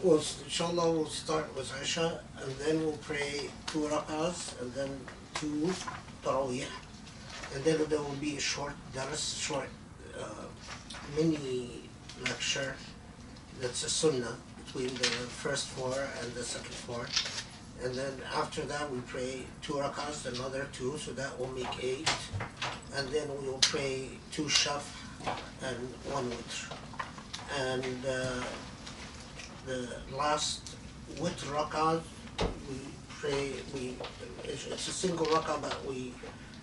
Okay, inshallah, we'll start with Isha, and then we'll pray 2 rakahs, and then 2 Tarawe'eh, and then there will be a short dars, short mini lecture that's a sunnah between the first four and the second four. And then after that we pray 2 rakahs, another 2, so that will make 8. And then we will pray 2 shaf and 1 witr. And the last witr rakah, we pray, it's a single rakah, but we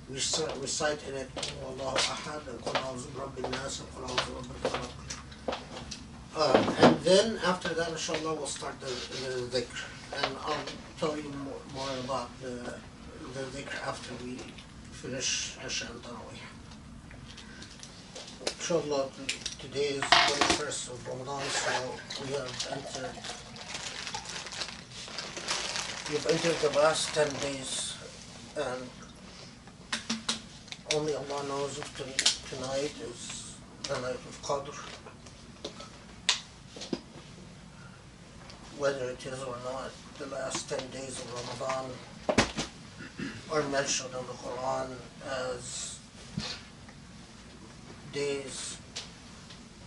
recite in it Allahu Ahad and Qul A'udhu bi Rabbil Nas and Qul A'udhu bi Rabbil Falaq. And then after that, inshallah, we'll start the dhikr. And I'll tell you more about the dhikr after we finish Isha and Tarawe'eh. Inshallah, today is 21st of Ramadan, so we've entered the last 10 days, and only Allah knows if tonight is the night of Qadr. Whether it is or not, the last 10 days of Ramadan are mentioned in the Quran as days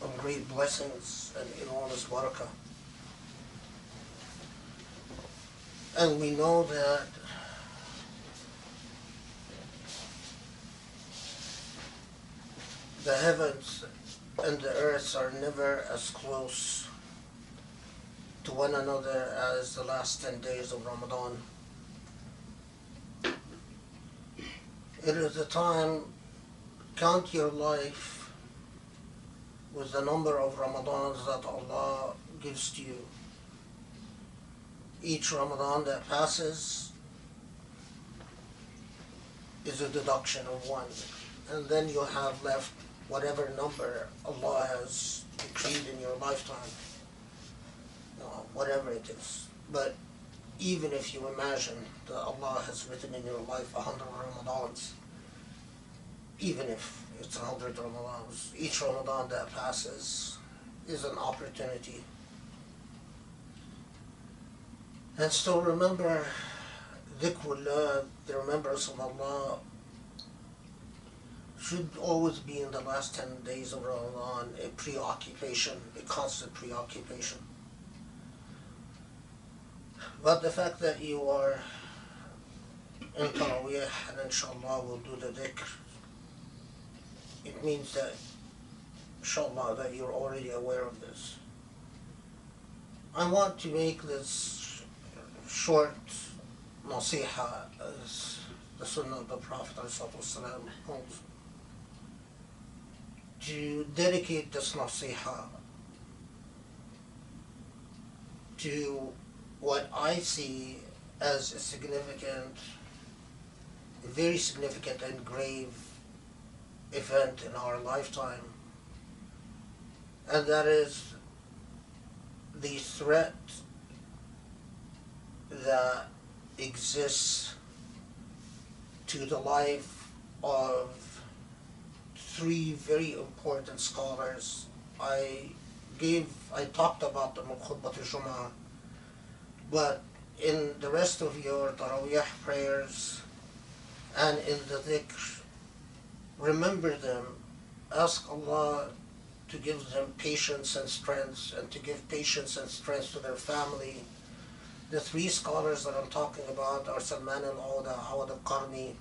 of great blessings and enormous barakah. And we know that the heavens and the earth are never as close to one another as the last 10 days of Ramadan. It is a time, count your life with the number of Ramadans that Allah gives to you. Each Ramadan that passes is a deduction of 1. And then you have left whatever number Allah has decreed in your lifetime. Whatever it is. But even if you imagine that Allah has written in your life 100 Ramadans, even if it's 100 Ramadans, each Ramadan that passes is an opportunity. And so remember, Dhikrullah, the remembrance of Allah, should always be in the last 10 days of Ramadan a preoccupation, a constant preoccupation. But the fact that you are in Tarawe'eh, and inshallah we'll do the dhikr, it means that, inshallah, that you're already aware of this. I want to make this short nasiha, as the sunnah of the Prophet holds, to dedicate this nasiha to what I see as a very significant and grave event in our lifetime, and that is the threat that exists to the life of 3 very important scholars. I talked about them in Khutbat al-Jum'ah, but in the rest of your Tarawe'eh prayers and in the dhikr, remember them. Ask Allah to give them patience and strength, and to give patience and strength to their family. The 3 scholars that I'm talking about are Salman al-Awda, Awad al-Qarni,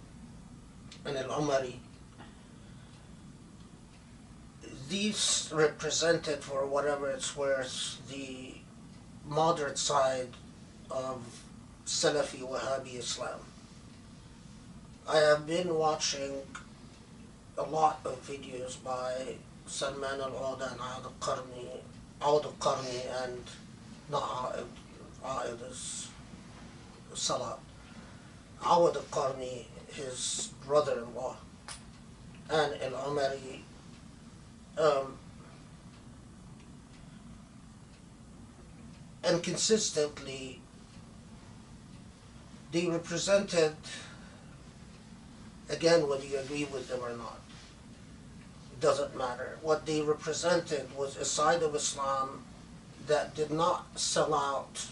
and al-Umari. These represented, for whatever it's worth, the moderate side of Salafi Wahhabi Islam. I have been watching a lot of videos by Salman al-Awda and Awad al-Qarni, and not A'id is Salat. Awad al-Qarni, his brother-in-law, and al-Umari, and consistently they represented, again, whether you agree with them or not, it doesn't matter. What they represented was a side of Islam that did not sell out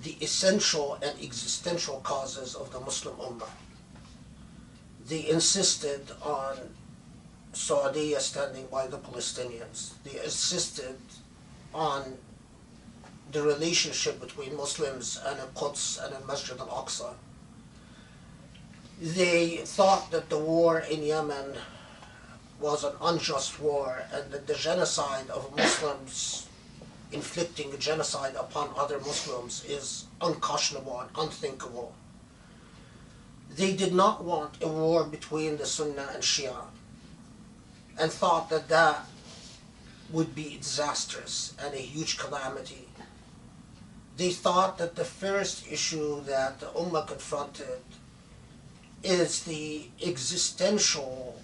the essential and existential causes of the Muslim Ummah. They insisted on Saudi standing by the Palestinians. They insisted on the relationship between Muslims and Quds and Masjid al-Aqsa. They thought that the war in Yemen was an unjust war and that the genocide of Muslims inflicting genocide upon other Muslims is unconscionable and unthinkable. They did not want a war between the Sunnah and Shia and thought that that would be disastrous and a huge calamity. They thought that the first issue that the Ummah confronted is the existential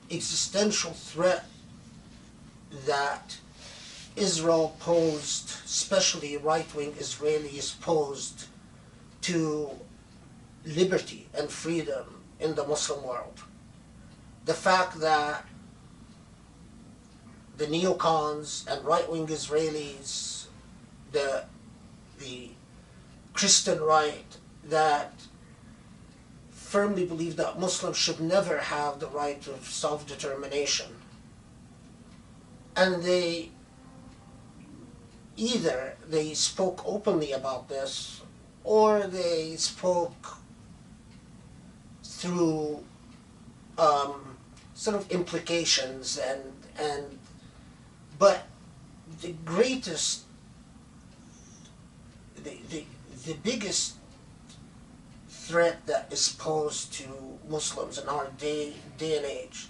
threat that Israel posed, especially right-wing Israelis posed to liberty and freedom in the Muslim world. The fact that the neocons and right-wing Israelis, the Christian right, that firmly believe that Muslims should never have the right of self-determination. And either they spoke openly about this, or they spoke through sort of implications but the greatest, the biggest threat that is posed to Muslims in our day and age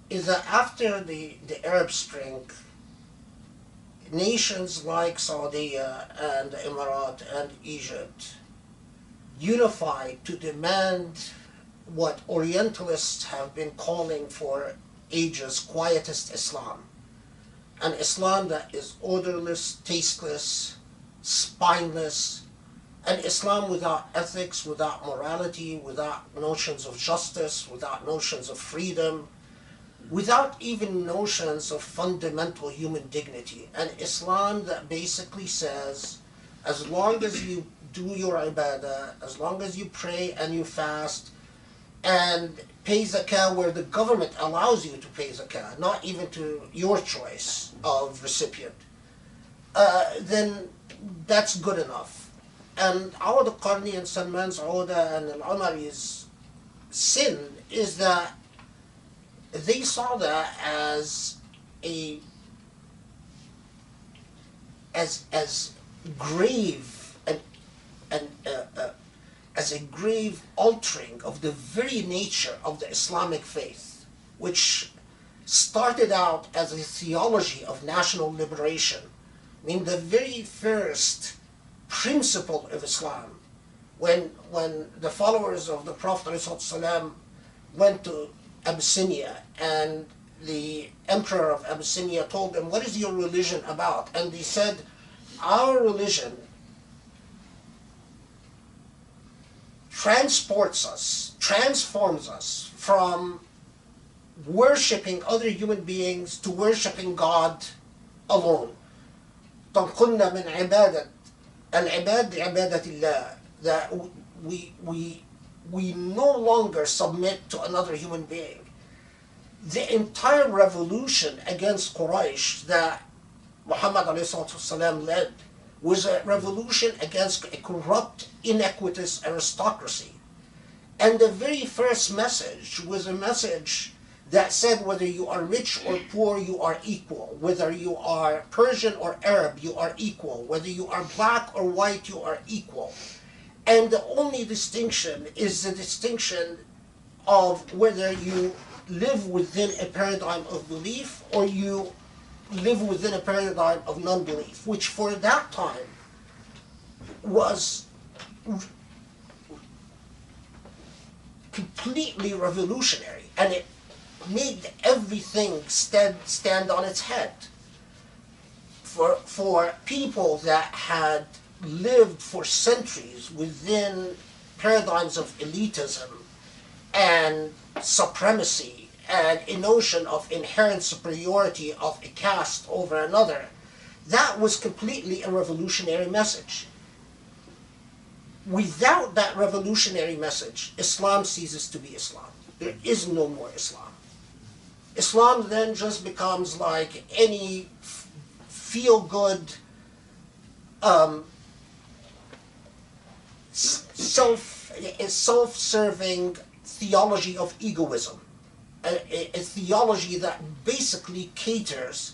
is that after the Arab Spring, nations like Saudi and the Emirates and Egypt unified to demand what Orientalists have been calling for ages quietist Islam. An Islam that is odorless, tasteless, spineless, an Islam without ethics, without morality, without notions of justice, without notions of freedom, without even notions of fundamental human dignity. An Islam that basically says, as long as you do your ibadah, as long as you pray and you fast, and pay zakah where the government allows you to pay zakah, not even to your choice of recipient, then that's good enough. And Awad al-Qarni and Salman Saouda and al-Umari's sin is that they saw that as grave and as a grave altering of the very nature of the Islamic faith, which started out as a theology of national liberation. I mean, the very first principle of Islam, when the followers of the Prophet ﷺ went to Abyssinia and the emperor of Abyssinia told them, "What is your religion about?" And they said, "Our religion transforms us from worshipping other human beings to worshipping God alone. تنقلنا من عبادة العباد لعبادة الله." That we no longer submit to another human being. The entire revolution against Quraysh that Muhammad ﷺ led was a revolution against a corrupt, inequitous aristocracy. And the very first message was a message that said whether you are rich or poor, you are equal. Whether you are Persian or Arab, you are equal. Whether you are black or white, you are equal. And the only distinction is the distinction of whether you live within a paradigm of belief or you live within a paradigm of non-belief, which for that time was completely revolutionary, and it made everything stand on its head. For people that had lived for centuries within paradigms of elitism and supremacy and a notion of inherent superiority of a caste over another, that was completely a revolutionary message. Without that revolutionary message, Islam ceases to be Islam. There is no more Islam. Islam then just becomes like any feel-good, self-serving theology of egoism, a theology that basically caters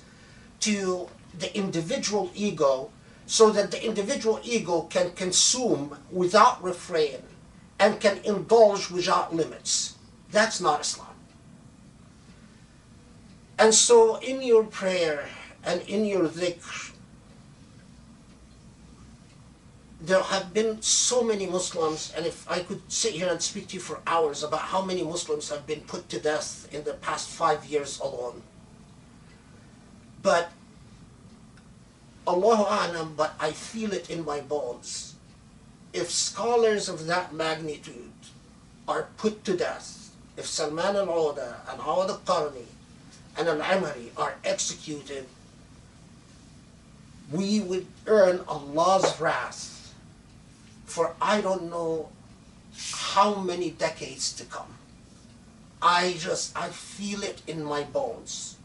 to the individual ego, so that the individual ego can consume without refrain and can indulge without limits. That's not Islam. And so in your prayer and in your dhikr, there have been so many Muslims, and if I could sit here and speak to you for hours about how many Muslims have been put to death in the past 5 years alone. But Allahu A'lam, but I feel it in my bones. If scholars of that magnitude are put to death, if Salman al-Auda and Awad al-Qarni and al-Amari are executed, we would earn Allah's wrath for I don't know how many decades to come. I feel it in my bones.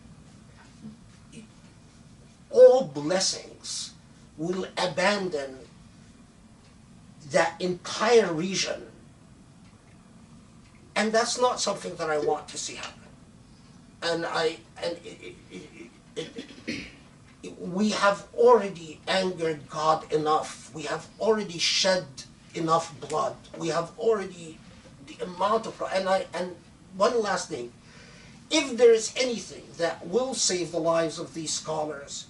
All blessings will abandon that entire region. And that's not something that I want to see happen. We have already angered God enough. We have already shed enough blood. We have already the amount of, and one last thing. If there is anything that will save the lives of these scholars,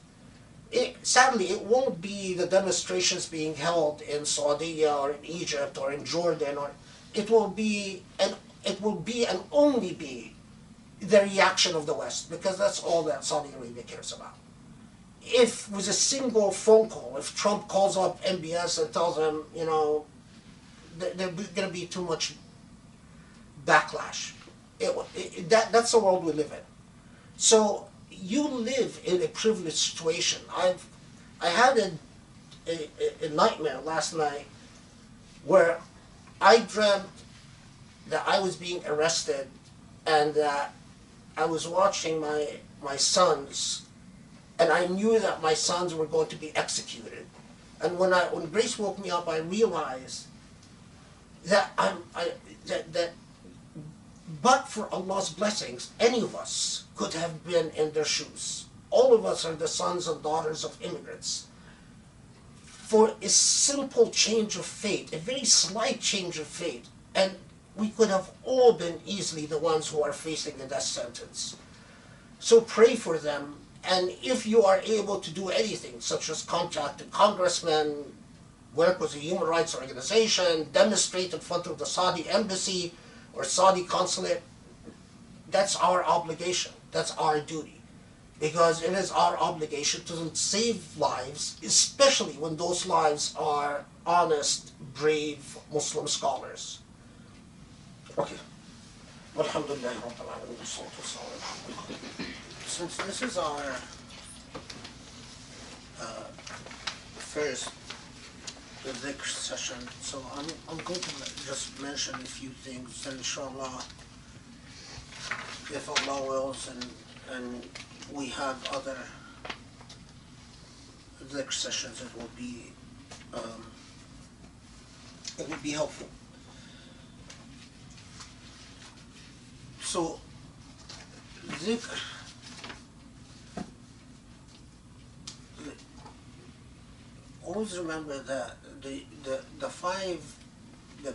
sadly, it won't be the demonstrations being held in Saudi or in Egypt or in Jordan, or it will be and only be the reaction of the West, because that's all that Saudi Arabia cares about. If with a single phone call, if Trump calls up MBS and tells them, there's going to be too much backlash, that's the world we live in. So you live in a privileged situation. I had a nightmare last night where I dreamt that I was being arrested and that I was watching my sons, and I knew that my sons were going to be executed. And when Grace woke me up, I realized that that but for Allah's blessings, any of us could have been in their shoes. All of us are the sons and daughters of immigrants. For a simple change of fate, a very slight change of fate, and we could have all been easily the ones who are facing the death sentence. So pray for them, and if you are able to do anything, such as contact a congressman, work with a human rights organization, demonstrate in front of the Saudi embassy or Saudi consulate, that's our obligation, that's our duty. Because it is our obligation to save lives, especially when those lives are honest, brave Muslim scholars. Okay. Alhamdulillah. Since this is our first dhikr session, so I'm going to just mention a few things, and inshallah, if Allah wills, and we have other dhikr sessions, it will be helpful. So, dhikr, always remember that the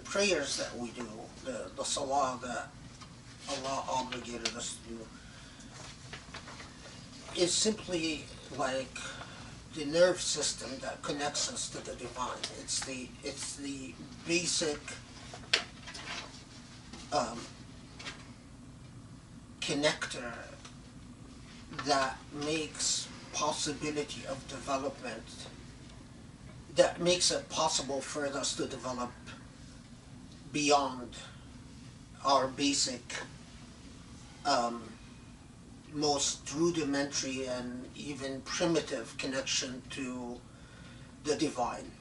prayers that we do, the salah that Allah obligated us to do, is simply like the nerve system that connects us to the divine. It's the basic connector that makes possibility of development, that makes it possible for us to develop beyond our basic, um, most rudimentary and even primitive connection to the divine.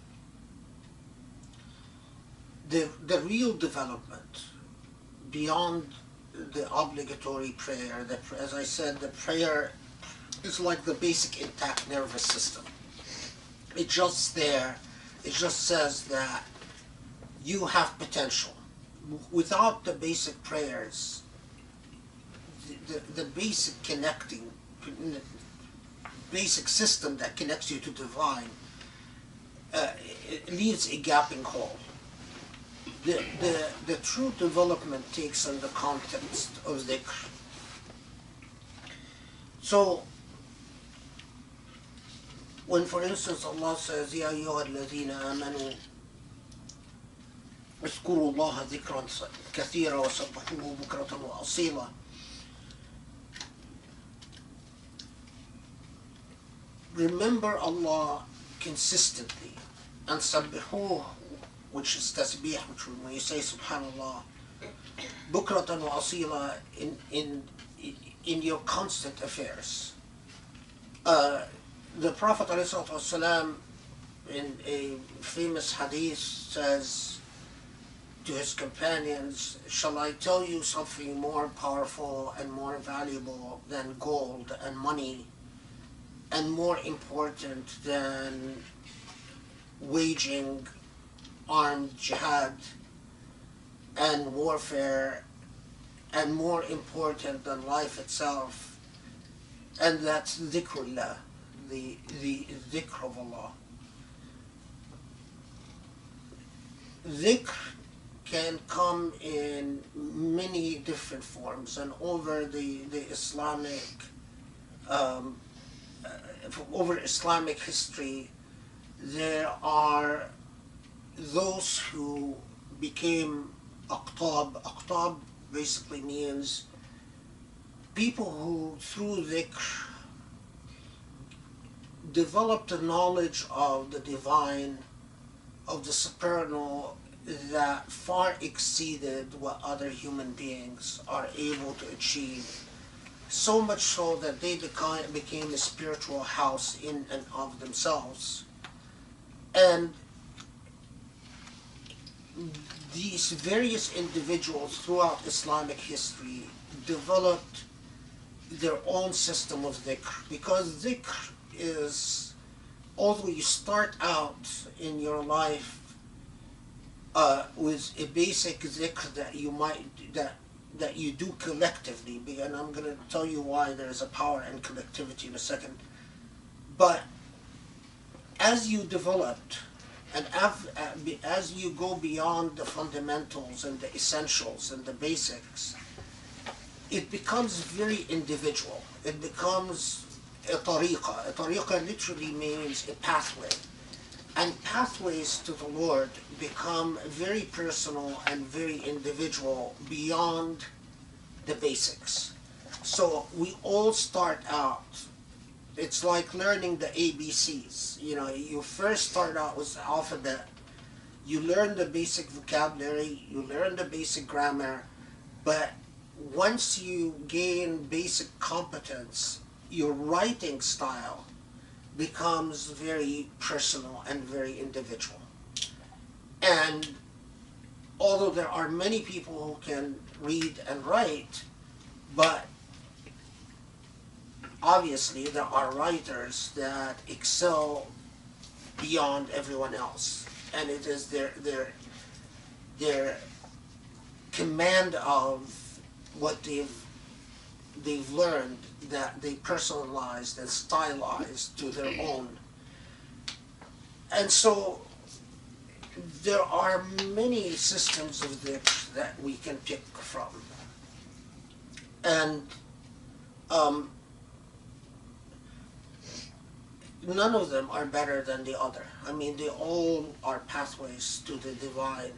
The real development beyond the obligatory prayer, as I said, the prayer is like the basic intact nervous system. It's just there. It just says that you have potential. Without the basic prayers, the basic connecting, basic system that connects you to divine, it leaves a gaping hole. The true development takes in the context of dhikr. So, when, for instance, Allah says, يَا أَيُّهَا الَّذِينَ آمَنُوا اذْكُرُوا اللَّهَ ذِكْرًا كَثِيرًا وَسَبِّحُوهُ بُكْرَةً وَأَصِيلًا. Remember Allah consistently, and sabbihuh, which is tasbih, which when you say subhanallah, bukratan wa asila, in your constant affairs. The Prophet ﷺ, in a famous hadith, says to his companions, shall I tell you something more powerful and more valuable than gold and money, and more important than waging armed jihad and warfare, and more important than life itself? And that's dhikrullah, the dhikr of Allah. Dhikr can come in many different forms, and over the Islamic over Islamic history, there are those who became aqtab. Aqtab basically means people who, through dhikr, developed a knowledge of the divine, of the supernal, that far exceeded what other human beings are able to achieve. So much so that they became a spiritual house in and of themselves. And these various individuals throughout Islamic history developed their own system of dhikr, because dhikr is, although you start out in your life with a basic dhikr that you do collectively, and I'm going to tell you why there is a power in collectivity in a second. But as you developed, and as you go beyond the fundamentals and the essentials and the basics, it becomes very individual. It becomes a tariqah. A tariqah literally means a pathway. And pathways to the Lord become very personal and very individual beyond the basics. So we all start out, it's like learning the ABCs. You know, you first start out with the alphabet, you learn the basic vocabulary, you learn the basic grammar, but once you gain basic competence, your writing style becomes very personal and very individual. And although there are many people who can read and write, but obviously there are writers that excel beyond everyone else, and it is their command of what they've learned that they personalized and stylized to their own. And so there are many systems of dhikr that we can pick from. And none of them are better than the other. I mean, they all are pathways to the divine.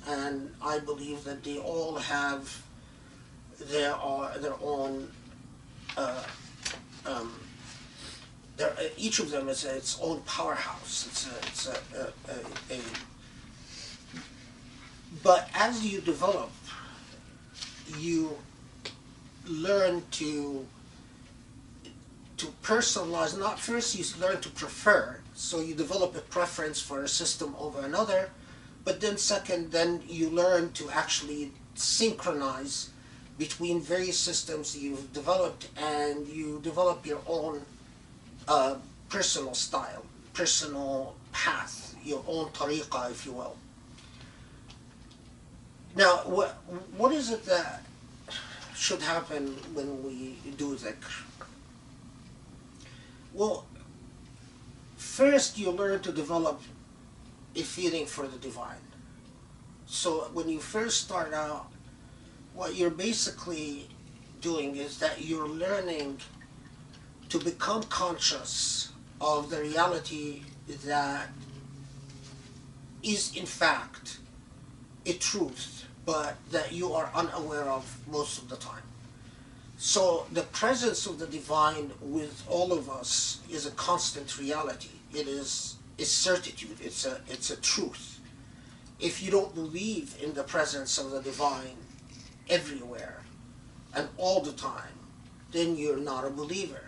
And I believe that they all have their own, each of them is its own powerhouse. But as you develop you learn to personalize. Not first, you learn to prefer. So you develop a preference for a system over another. But then second, then you learn to actually synchronize between various systems you've developed, and you develop your own uh, personal style, personal path, your own tariqah, if you will. Now, what is it that should happen when we do dhikr? Well, first you learn to develop a feeling for the divine. So when you first start out, what you're basically doing is that you're learning to become conscious of the reality that is in fact a truth, but that you are unaware of most of the time. So the presence of the divine with all of us is a constant reality. It is a certitude. It's a truth. If you don't believe in the presence of the divine everywhere and all the time, then you're not a believer.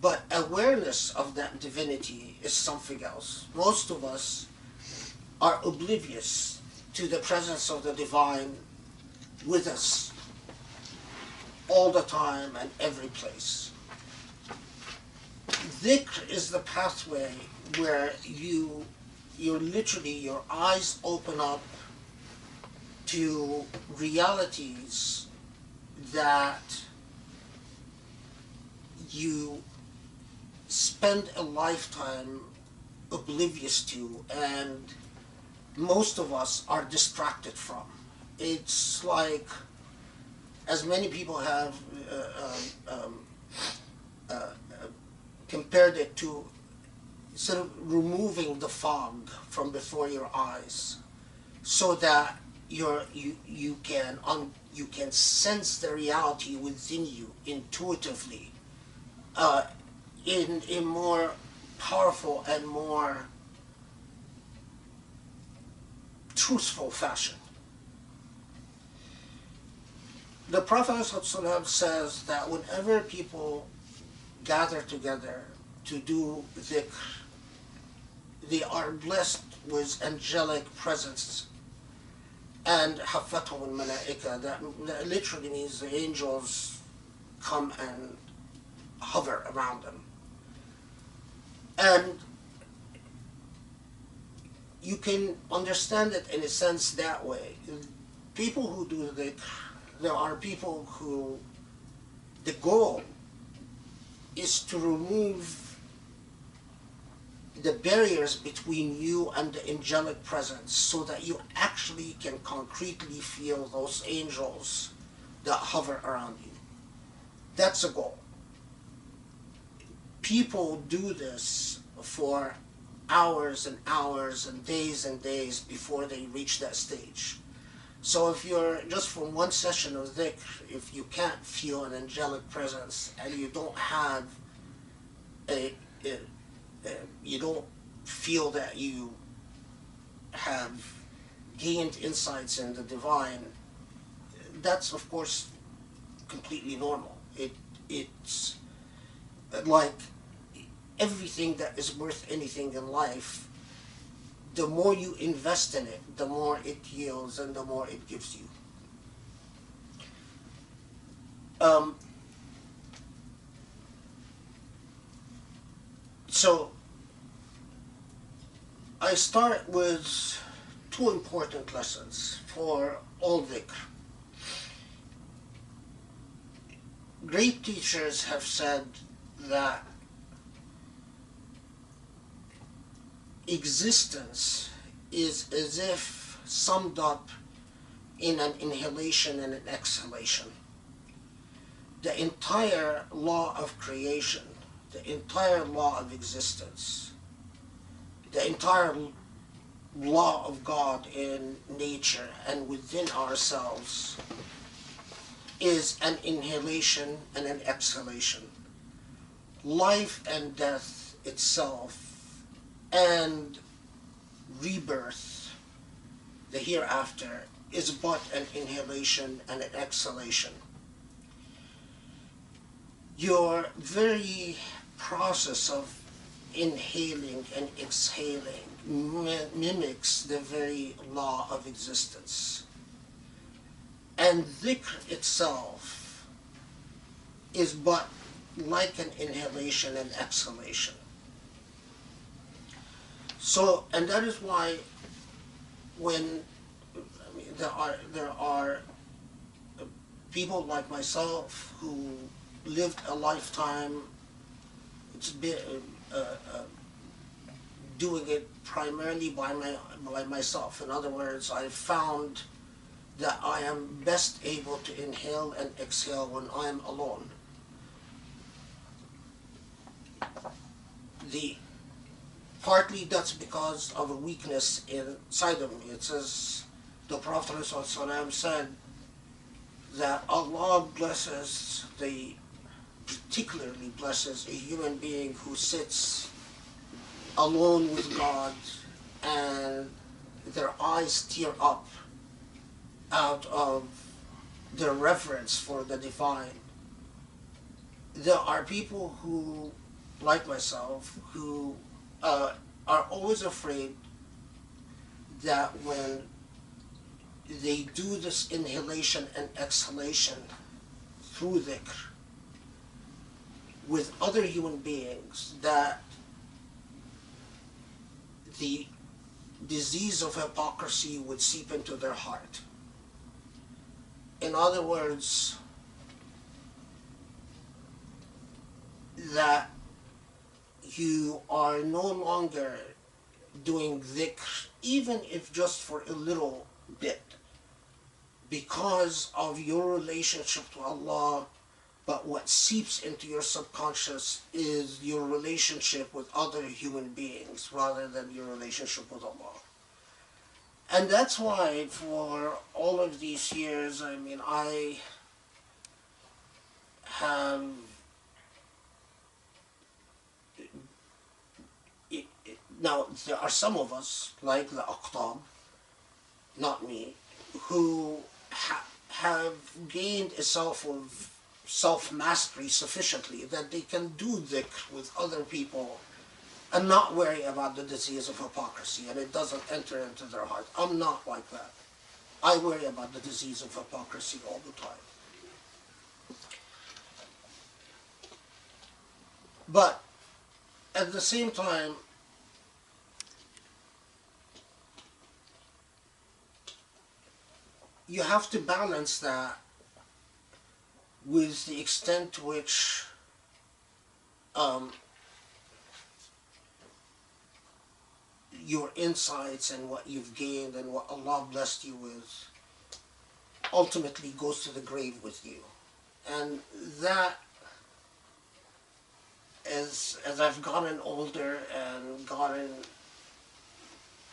But awareness of that divinity is something else. Most of us are oblivious to the presence of the divine with us all the time and every place. Dhikr is the pathway where you're literally, your eyes open up to realities that you spend a lifetime oblivious to, and most of us are distracted from. It's like, as many people have compared it to sort of removing the fog from before your eyes, so that you can sense the reality within you intuitively, in a more powerful and more truthful fashion. The Prophet ﷺ says that whenever people gather together to do dhikr, they are blessed with angelic presence, and حفتهم الملائكة. That literally means the angels come and hover around them. And you can understand it in a sense that way. People who do dhikr, there are people who the goal is to remove the barriers between you and the angelic presence, so that you actually can concretely feel those angels that hover around you. That's a goal. People do this for hours and hours and days before they reach that stage. So if you're just from one session of dhikr, if you can't feel an angelic presence and you don't have you don't feel that you have gained insights in the divine, that's of course completely normal. It's like everything that is worth anything in life, the more you invest in it, the more it yields and the more it gives you. So I start with two important lessons for all dhikr. Great teachers have said that existence is as if summed up in an inhalation and an exhalation. The entire law of creation, the entire law of existence, the entire law of God in nature and within ourselves is an inhalation and an exhalation. Life and death itself and rebirth, the hereafter, is but an inhalation and an exhalation. Your very process of inhaling and exhaling mimics the very law of existence. And dhikr itself is but like an inhalation and exhalation. So, and that is why when there are people like myself who lived a lifetime doing it primarily by myself. In other words, I found that I am best able to inhale and exhale when I am alone. Partly that's because of a weakness inside of me. It says, the Prophet ﷺ said that Allah particularly blesses a human being who sits alone with God and their eyes tear up out of their reverence for the divine. There are people who, like myself, who are always afraid that when they do this inhalation and exhalation through dhikr with other human beings, that the disease of hypocrisy would seep into their heart. In other words, that you are no longer doing dhikr, even if just for a little bit, because of your relationship to Allah, but what seeps into your subconscious is your relationship with other human beings rather than your relationship with Allah. And that's why for all of these years, I have now there are some of us, like the Aqtab, not me, who have gained a self-mastery sufficiently that they can do dhikr with other people and not worry about the disease of hypocrisy, and it doesn't enter into their heart. I'm not like that. I worry about the disease of hypocrisy all the time. But at the same time, you have to balance that with the extent to which your insights and what you've gained and what Allah blessed you with ultimately goes to the grave with you. And that, as I've gotten older and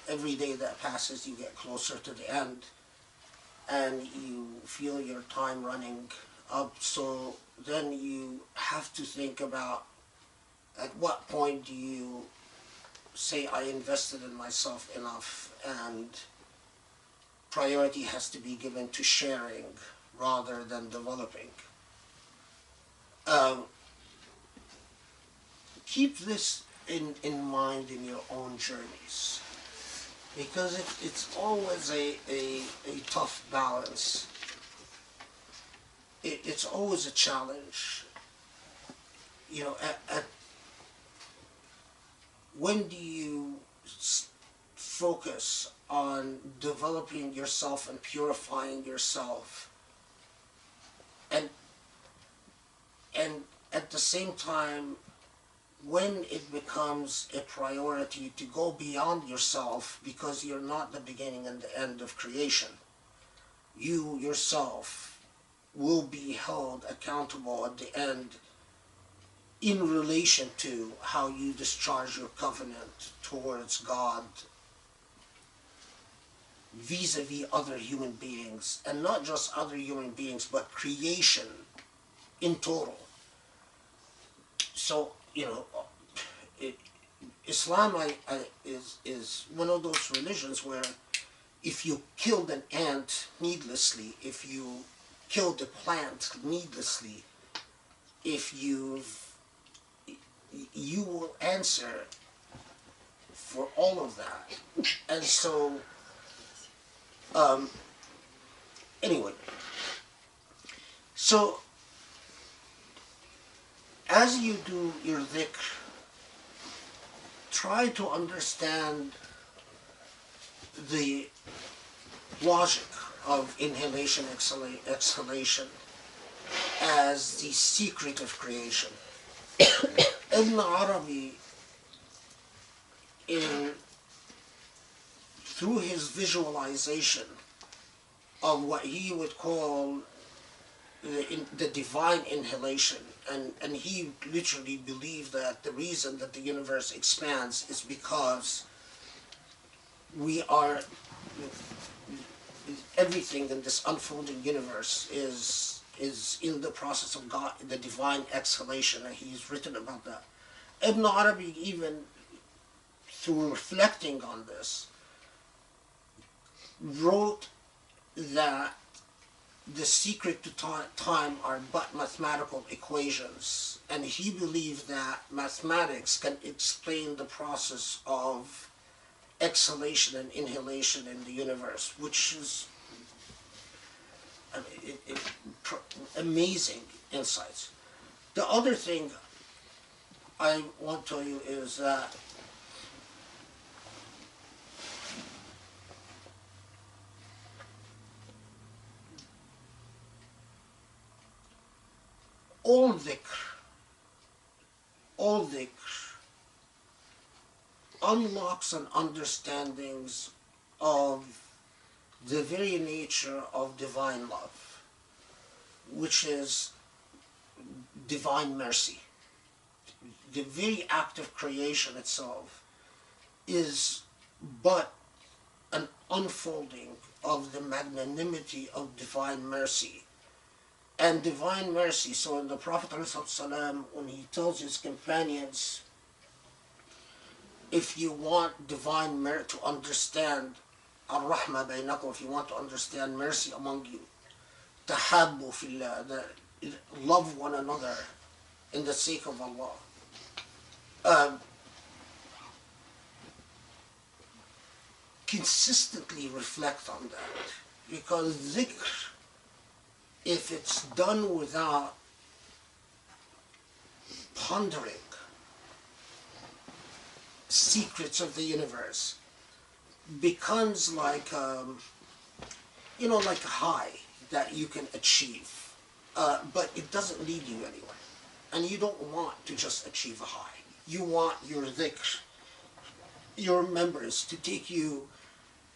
every day that passes, you get closer to the end and you feel your time running up. So then you have to think about, at what point do you say, I invested in myself enough, and priority has to be given to sharing rather than developing. Keep this in mind in your own journeys, because it's always a tough balance. It's always a challenge. When do you focus on developing yourself and purifying yourself, and at the same time, when it becomes a priority to go beyond yourself, because you're not the beginning and the end of creation. You yourself will be held accountable at the end in relation to how you discharge your covenant towards God vis-a-vis other human beings, and not just other human beings, but creation in total. So, Islam is one of those religions where if you killed an ant needlessly, if you killed a plant needlessly, if you will answer for all of that. And so, um, anyway, so as you do your dhikr, try to understand the logic of inhalation, exhalation as the secret of creation. Ibn Arabi, through his visualization of what he would call the divine inhalation, and he literally believed that the reason that the universe expands is because we are, everything in this unfolding universe is in the process of God, the divine exhalation, and he's written about that. Ibn Arabi, even through reflecting on this, wrote that the secret to time are but mathematical equations, and he believed that mathematics can explain the process of exhalation and inhalation in the universe, which is amazing insights. The other thing I want to tell you is that all dhikr unlocks and understandings of the very nature of divine love, which is divine mercy. The very act of creation itself is but an unfolding of the magnanimity of divine mercy. And divine mercy, so in the Prophet ﷺ, when he tells his companions, if you want divine mercy to understand Ar-Rahma baynakum, if you want to understand mercy among you, tahabbu fillah, love one another in the sake of Allah. Consistently reflect on that, because dhikr, if it's done without pondering secrets of the universe, becomes like like a high that you can achieve, but it doesn't lead you anywhere. And you don't want to just achieve a high. You want your dhikr, your remembrance, to take you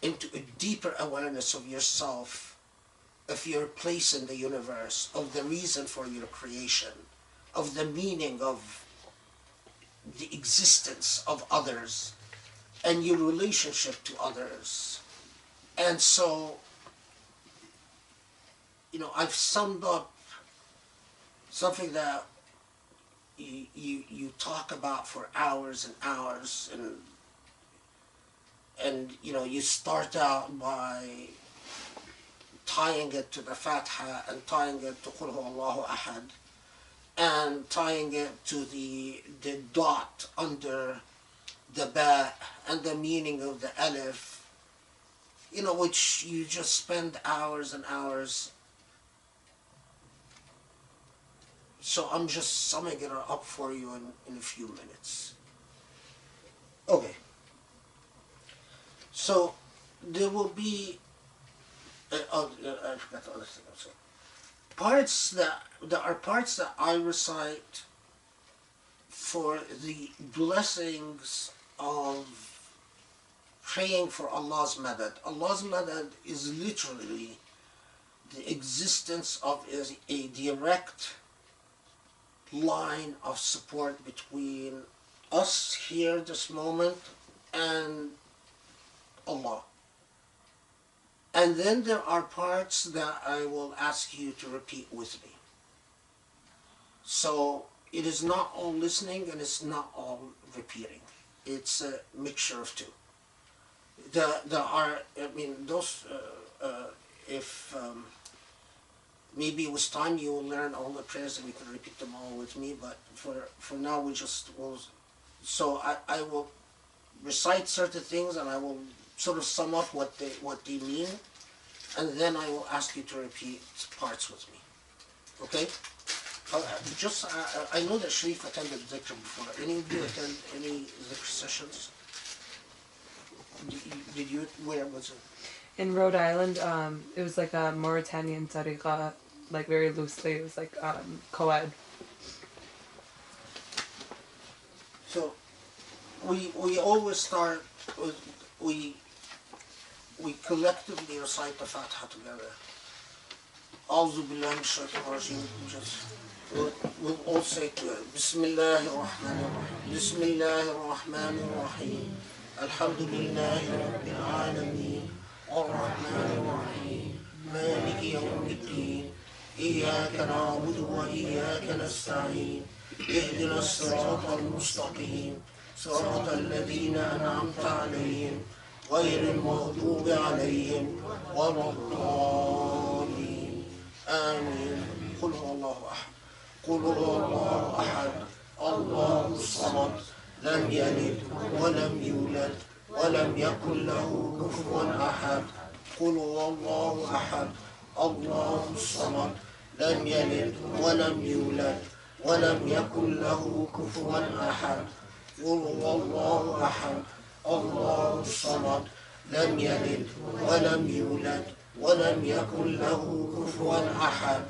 into a deeper awareness of yourself, of your place in the universe, of the reason for your creation, of the meaning of the existence of others, and your relationship to others. And so, I've summed up something that you talk about for hours and hours, and you start out by tying it to the Fatiha, and tying it to Qul Huwa Allahu Ahad, and tying it to the dot under the ba, and the meaning of the alif, which you just spend hours and hours. So I'm just summing it up for you in a few minutes. Okay. So there will be, I forgot the other thing I'm saying. There are parts that I recite for the blessings of praying for Allah's madad. Allah's madad is literally the existence of a direct line of support between us here this moment and Allah. And then there are parts that I will ask you to repeat with me. So it is not all listening and it's not all repeating. It's a mixture of two. There are, I mean, those, if maybe with time you will learn all the prayers and you can repeat them all with me, but for now we just will, so I will recite certain things and I will sort of sum up what they mean, and then I will ask you to repeat parts with me. Okay? I know that Sharif attended Dhikr before. Any of you attend any Dhikr sessions? Did you? Where was it? In Rhode Island, it was like a Mauritanian tariqa, like very loosely. It was like co-ed. So we always start with we collectively recite the Fatiha together. أعوذ بالله من الشيطان الرجيم. We'll all say to it, Bismillah ar-Rahman ar-Rahim. Bismillah ar-Rahman ar-Rahim. Alhamdulillahi Rabbil Alameen. Ar-Rahman ar-Rahim. Maliki yawmiddin. Iyyaka na'budu wa iyyaka nasta'in. اهدنا الصراط المستقيم صراط الذين أنعمت عليهم غير المغضوب عليهم ولا الضالين آمين. قل هو الله أحد. قل هو الله أحد الله الصمد لم يلد ولم يولد ولم يكن له كفوا أحد. قل هو الله أحد الله الصمد لم يلد ولم يولد ولم يكن له كفوا أحد. قل هو الله أحد الله الصمد لم يلد ولم يولد ولم يكن له كفوا أحد.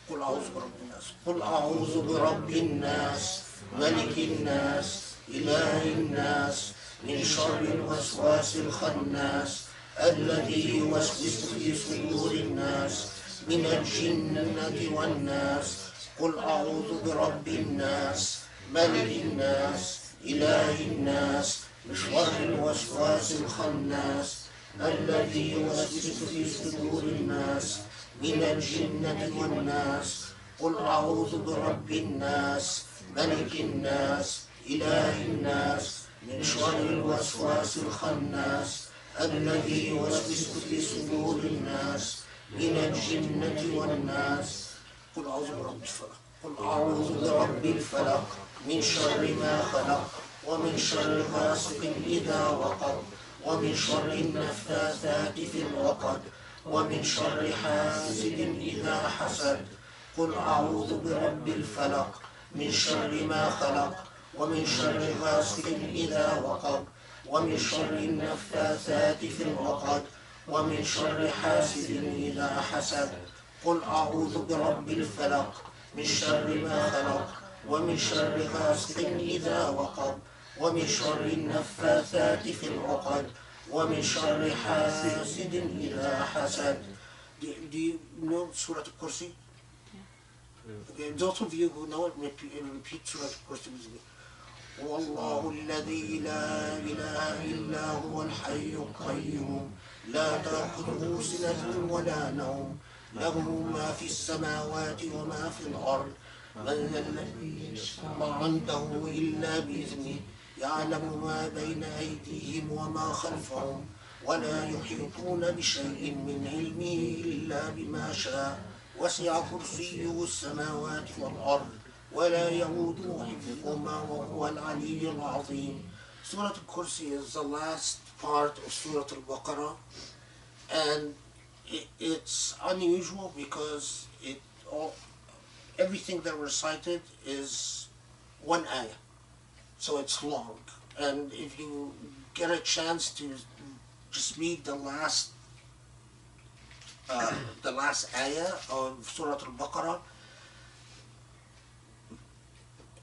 قل أعوذ برب الناس. قل أعوذ برب الناس ملك الناس إله الناس من شر الوسواس الخناس الذي يوسوس في صدور الناس من الجنة والناس. قل أعوذ برب الناس ملك الناس إله الناس من شر الوسواس الخناس الذي يوسوس في صدور الناس من الجنة والناس. قل أعوذ برب الناس ملك الناس إله الناس من شر الوسواس الخناس الذي يوسوس في صدور الناس من الجنة والناس. قل أعوذ برب الفلق. قل أعوذ برب الفلق من شر ما خلق ومن شر غاسق إذا وقب ومن شر النفاثات في العقد ومن شر حاسد إذا حسد. قل أعوذ برب الفلق من شر ما خلق ومن شر غاسق إذا وقب ومن شر النفاثات في العقد ومن شر حاسد إذا حسد. قل أعوذ برب الفلق من شر ما خلق ومن شر غاسق إذا وقب ومن شر النفاثات في العقد ومن شر حاسد إذا حسد. Do you know Surah Al-Kursi? Okay, those of you who know it, repeat Surah Al-Kursi with me. والله الذي لا إله إلا هو الحي القيوم لا تأخذه سنة ولا نوم له ما في السماوات وما في الأرض من ذا الذي يشفع عنده إلا بإذنه يعلم ما بين أيديهم وما خلفهم ولا يحيطون بشيء من علمه إلا بما شاء وسع كرسيه السماوات والأرض ولا يؤوده حفظهما وهو العلي العظيم. Surah Al-Kursi is the last part of Surah Al-Baqarah, and it's unusual because everything that recited is one ayah, so it's long. And if you get a chance to just read the last ayah of Surah Al-Baqarah,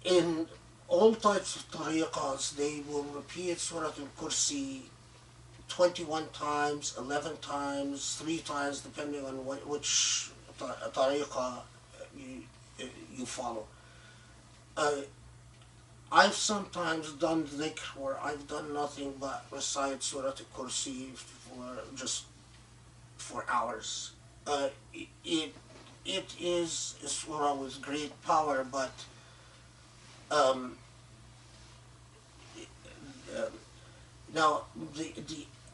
in all types of tariqas, they will repeat Surah Al-Kursi 21 times, 11 times, 3 times, depending on which tariqa you follow. I've sometimes done dhikr where I've done nothing but recite Surah Al-Kursi for hours. It is a surah with great power, but now the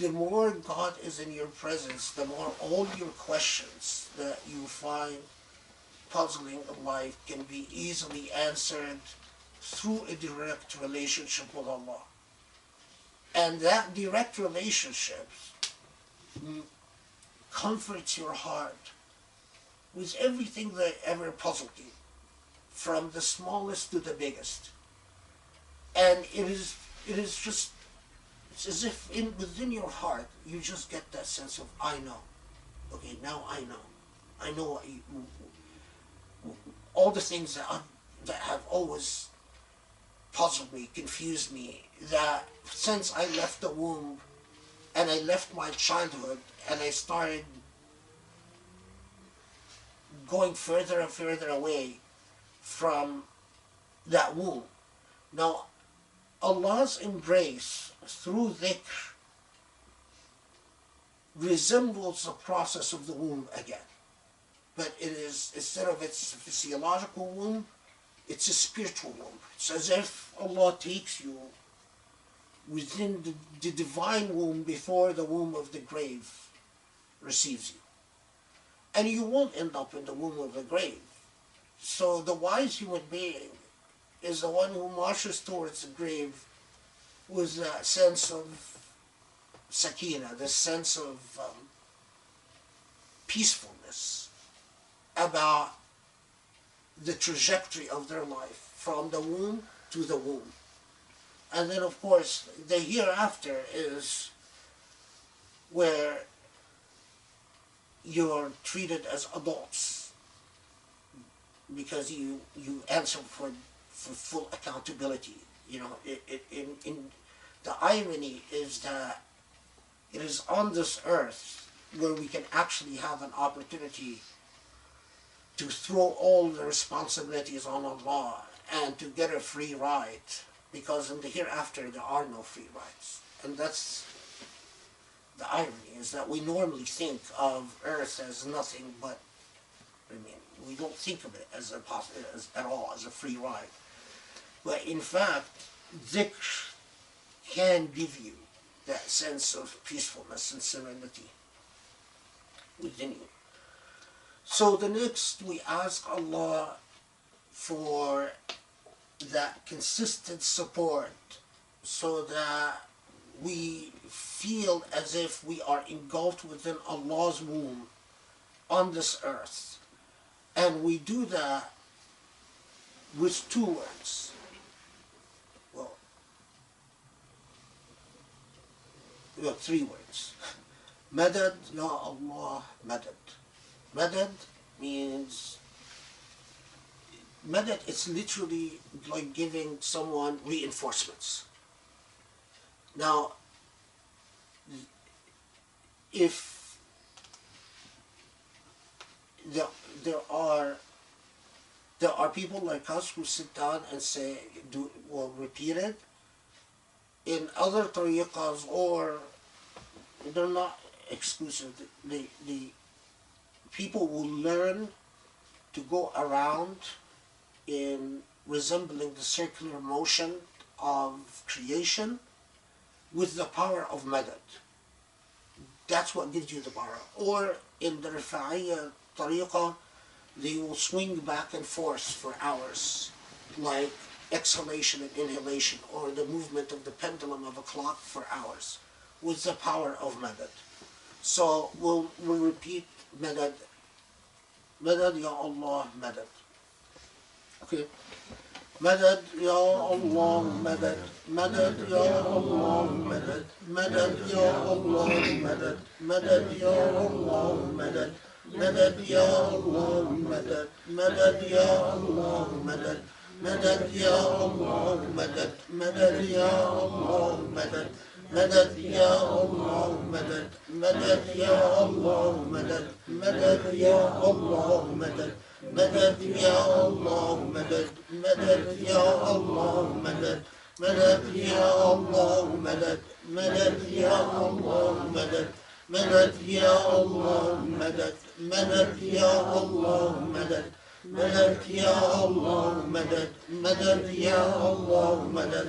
the more God is in your presence, the more all your questions that you find puzzling in life can be easily answered through a direct relationship with Allah. And that direct relationship comforts your heart with everything that ever puzzled you, from the smallest to the biggest. And it is just, it's as if within your heart you just get that sense of, I know. Okay, now I know. I know what all the things that have always puzzled me, confused me, that since I left the womb and I left my childhood and I started going further and further away from that womb. Now, Allah's embrace through dhikr resembles the process of the womb again. But it is, instead of its physiological womb, it's a spiritual womb. It's as if Allah takes you within the divine womb before the womb of the grave receives you. And you won't end up in the womb of the grave. So the wise human being is the one who marches towards the grave with that sense of sakina, the sense of peacefulness about the trajectory of their life from the womb to the womb. And then, of course, the hereafter is where you're treated as adults because you answer for full accountability. You know, the irony is that it is on this earth where we can actually have an opportunity to throw all the responsibilities on Allah and to get a free ride, because in the hereafter there are no free rides. And that's the irony, is that we normally think of earth as nothing but, I mean, we don't think of it as at all as a free ride. But in fact, dhikr can give you that sense of peacefulness and serenity within you. So the next, we ask Allah for that consistent support so that we feel as if we are engulfed within Allah's womb on this earth. And we do that with two words. Well, three words. Madad, Ya Allah, Madad. Madad means, madad, it's literally like giving someone reinforcements. Now, if there are people like us who sit down and say, repeat it. In other tariqas, or they're not exclusive, the people will learn to go around in resembling the circular motion of creation with the power of madad. That's what gives you the power. Or in the Rifa'iyya tariqah, they will swing back and forth for hours, like exhalation and inhalation, or the movement of the pendulum of a clock for hours, with the power of madad. So we'll repeat madad. Madad, Ya Allah, madad. Okay. Madad, Ya Allah, madad. Madad, Ya Allah, madad. Madad, Ya Allah, madad. Madad, Ya Allah, madad. Madad, Ya Allah, madad. Madad, Ya Allah, madad. Madad, Ya Allah, madad. Madad, Ya Allah, madad. Madad, Ya Allah, madad. Madad, Ya Allah, madad. Madad, Ya Allah, madad. Madad, Ya Allah, madad. Madad, Ya Allah, madad. Madad, Ya Allah, madad. Madad, Ya Allah, madad. Madad, Ya Allah, madad. Madad, Ya Allah, madad. Madad, Ya Allah, madad. Madad, Ya Allah, madad.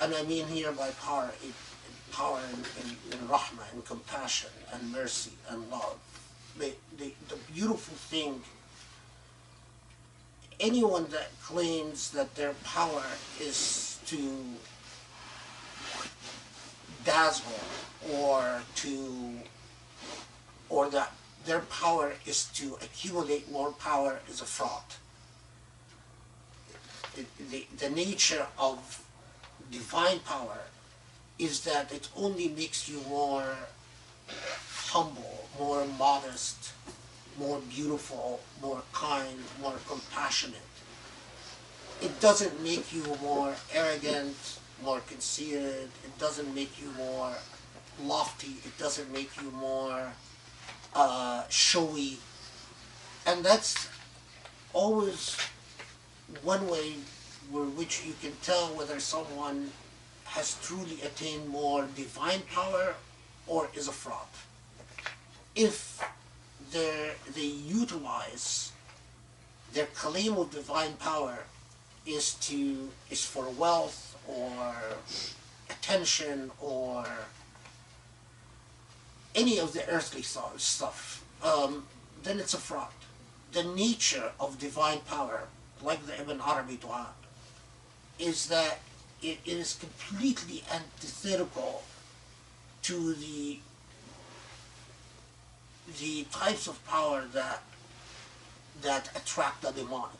and I mean here by power, power in rahmah and compassion and mercy and love. The beautiful thing, anyone that claims that their power is to dazzle or that their power is to accumulate more power is a fraud. The nature of divine power is that it only makes you more humble, more modest, more beautiful, more kind, more compassionate. It doesn't make you more arrogant, more conceited. It doesn't make you more lofty. It doesn't make you more showy. And that's always one way which you can tell whether someone has truly attained more divine power or is a fraud. If they utilize their claim of divine power is for wealth or attention or any of the earthly stuff, then it's a fraud. The nature of divine power, like the Ibn Arabi dua, is that it is completely antithetical to the types of power that attract the demonic.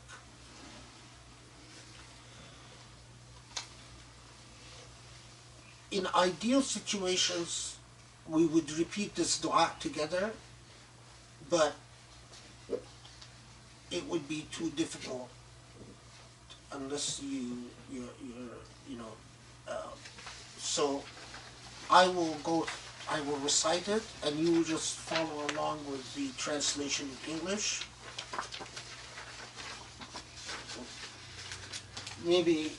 In ideal situations, we would repeat this dua together, but it would be too difficult unless you're so I will recite it, and you will just follow along with the translation in English. Maybe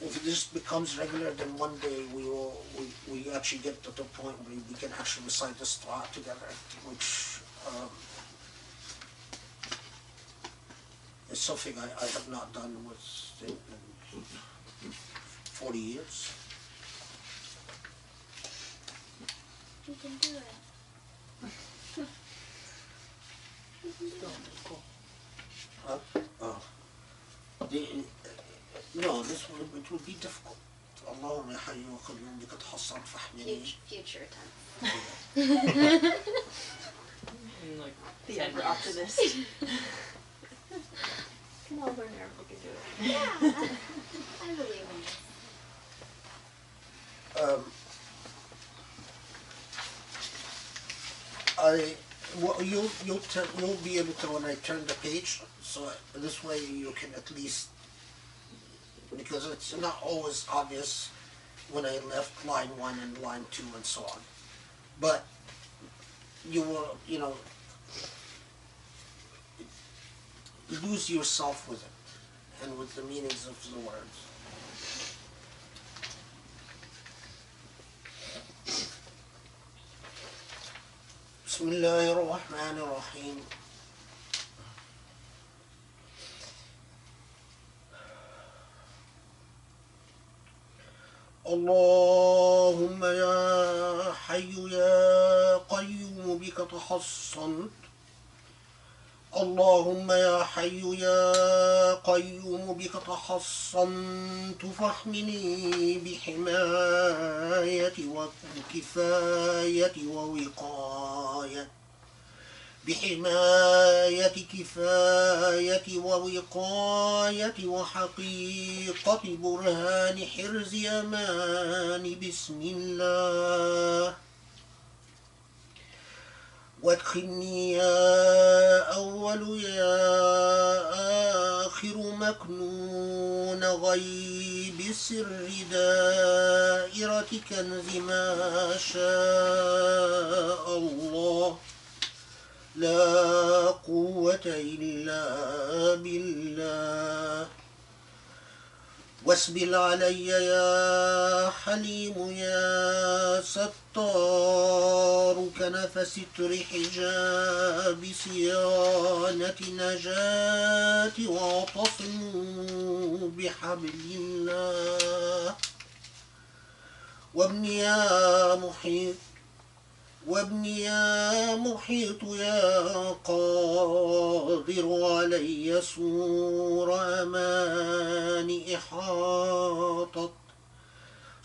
if this becomes regular, then one day we actually get to the point where we can actually recite this dua together, which is something I have not done in 40 years. You can do it. You can do it. Cool. No, it would be difficult. اللهم يا حي وقيوم بك تحصن فاحمني. Future tense. Like The ever-optimist. Come on, learn Arabic and do it. Yeah, I believe in this. You'll be able to when I turn the page, so this way you can at least, because it's not always obvious when I left line 1 and line 2 and so on, but you will lose yourself with it and with the meanings of the words. بسم الله الرحمن الرحيم. اللهم يا حي يا قيوم بك تحصنت. اللهم يا حي يا قيوم بك تحصنت فاحمني بحماية وكفاية ووقاية بحماية كفاية ووقاية وحقيقة برهان حرز أمان بسم الله. وادخلني يا أول يا آخر مكنون غيب سر دائرة كنز ما شاء الله لا قوة إلا بالله. واسبل علي يا حليم يا ستار كنف ستر حجاب صيانة نجاة واعتصموا بحبل الله. وابني يا محيط، وابني يا محيط يا قادر علي سور أمان إحاطت،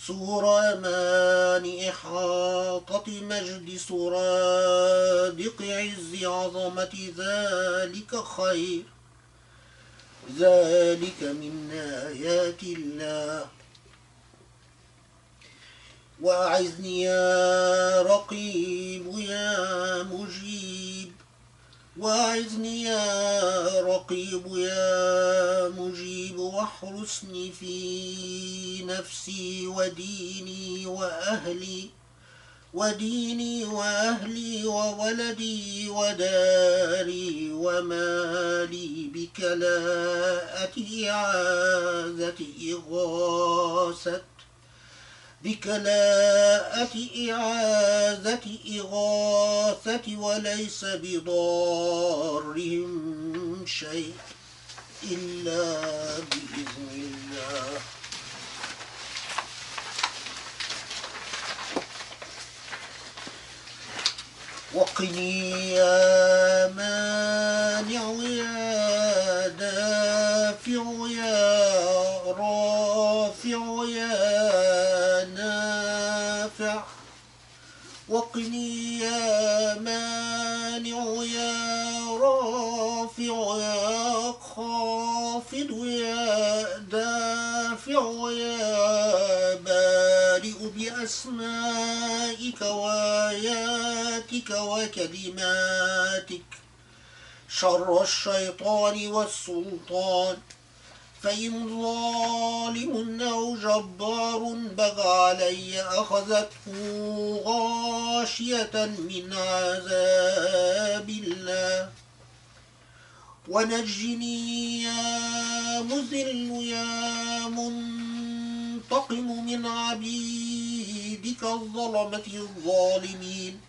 سور أمان إحاطة مجد سرادق عز عظمة، ذلك خير، ذلك من آيات الله. وأعذني يا رقيب يا مجيب، وأعذني يا رقيب يا مجيب، واحرسني في نفسي وديني وأهلي، وديني وأهلي وولدي وداري ومالي، بكلاءة إعاذة إغاثة، بكلاءة إعاذة إغاثة، وليس بضارهم شيء إلا بإذن الله. وقني يا مانع يا دافع يا رافع يا نافع، وقني يا مانع يا رافع يا خافض يا دافع يا بارئ، بأسمائك وآياتك وكلماتك شر الشيطان والسلطان، فإن ظالم أو جبار بغى علي أخذته غاشية من عذاب الله. ونجني يا مذل يا منتقم من عبيدك الظلمة الظالمين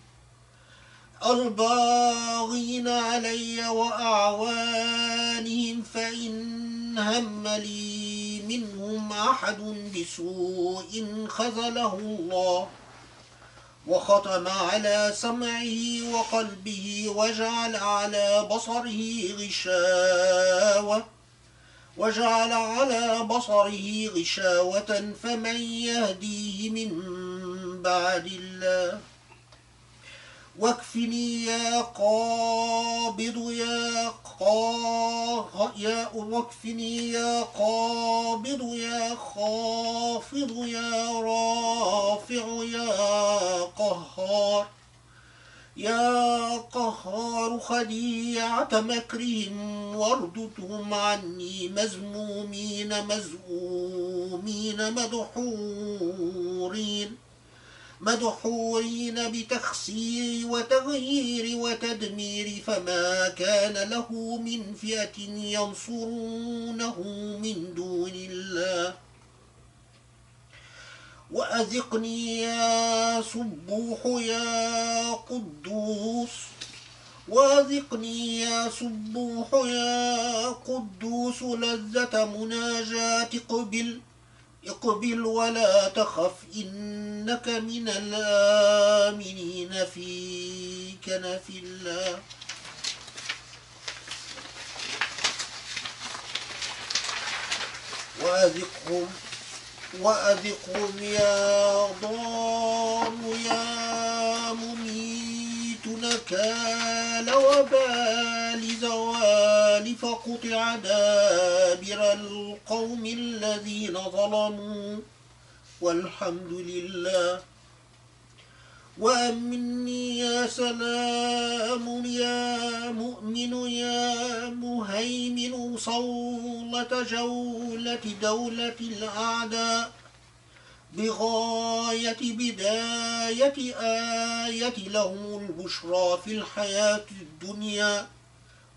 الباغين علي وأعوانهم، فإن هم لي منهم أحد بسوء خذله الله، وختم على سمعه وقلبه، وجعل على بصره غشاوة، وجعل على بصره غشاوة، فمن يهديه من بعد الله. واكفني يا قابض واكفني يا قابض يا خافض يا رافع يا قهار، يا قهار خديعة مكرهم، وارددهم عني مذمومين مزؤومين مدحورين بتخسير وتغيير وتدمير، فما كان له من فئة ينصرونه من دون الله. وأذقني يا سبوح يا قدوس، وأذقني يا سبوح يا قدوس لذة مناجاة، اقبل ولا تخف، إنك من الآمنين في كنف الله. وأذقهم يا ضار يا مميت نكال وبال زوال، فقطع دابر القوم الذين ظلموا، والحمد لله. وأمني يا سلام يا مؤمن يا مهيمن صولة جولة دولة الأعداء، بغاية بداية آية لهم البشرى في الحياة الدنيا،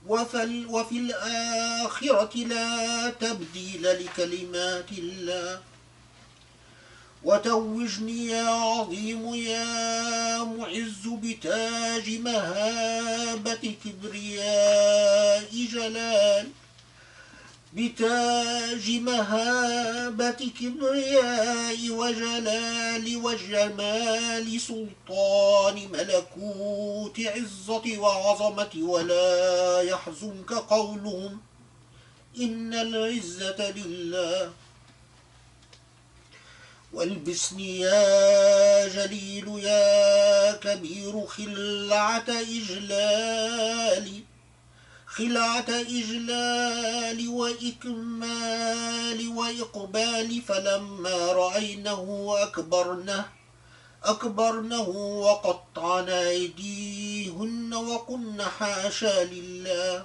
وفي الآخرة لا تبديل لكلمات الله. وتوجني يا عظيم يا معز بتاج مهابة كبرياء جلال، بتاج مهابة كبرياء وجلال وجمال سلطان ملكوت عزة وعظمة، ولا يحزنك قولهم إن العزة لله. والبسني يا جليل يا كبير خلعة إجلال وإكمال وإقبال، فلما رأينه أكبرنه وقطعن أيديهن وقلن حاشا لله.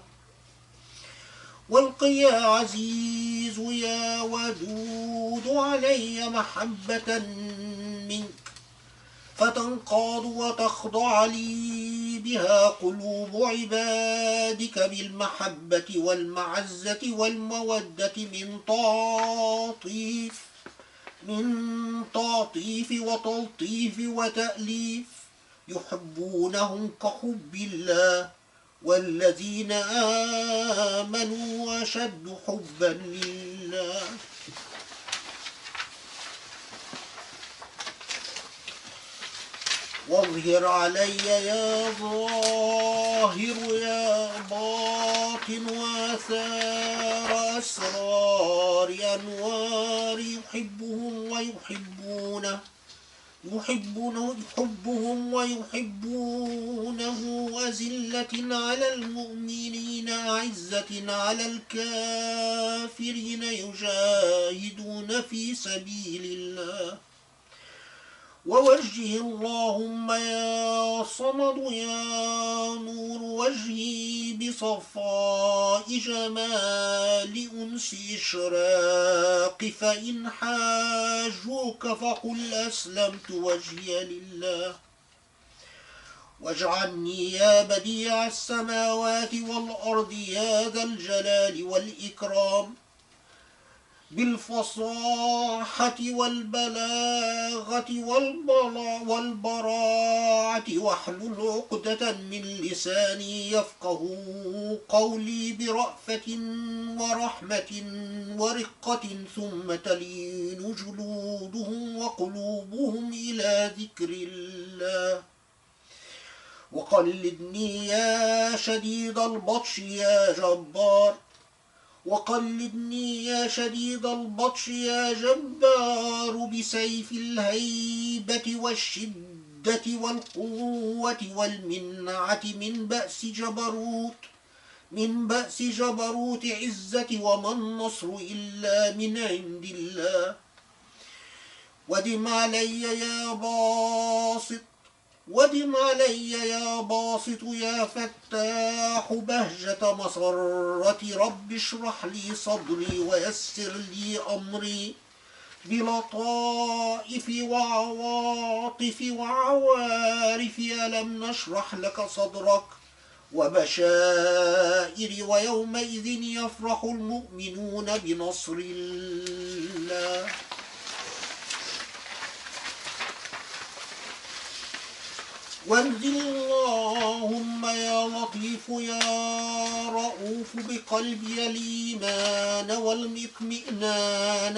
والقي يا عزيز يا ودود علي محبة منك، فتنقاد وتخضع لي بها قلوب عبادك بالمحبة والمعزة والمودة من تعطيف وتلطيف وتأليف، يحبونهم كحب الله، والذين آمنوا أشد حبا لله. واظهر علي يا ظاهر يا باطن وآثار أسرار أنوار، يحبهم ويحبونه، أذلة على المؤمنين أعزة على الكافرين، يجاهدون في سبيل الله. ووجه اللهم يا صمد يا نور وجهي بصفاء جمال أنس إشراق، فإن حاجوك فقل أسلمت وجهي لله. واجعلني يا بديع السماوات والأرض يا ذا الجلال والإكرام بالفصاحة والبلاغة والبراعة، واحلل عقدة من لساني يفقه قولي برأفة ورحمة ورقة، ثم تلين جلودهم وقلوبهم إلى ذكر الله. وقلدني يا شديد البطش يا جبار، وقلدني يا شديد البطش يا جبار، بسيف الهيبة والشدة والقوة والمنعة، من بأس جبروت عزة، وما النصر إلا من عند الله. ودم علي يا باسط يا فتاح بهجة مسرة، رب اشرح لي صدري ويسر لي أمري، بلطائف وعواطف وعوارف، ألم نشرح لك صدرك وبشائر، ويومئذ يفرح المؤمنون بنصر الله. وانزل اللهم يا لطيف يا رؤوف بقلبي الإيمان والإطمئنان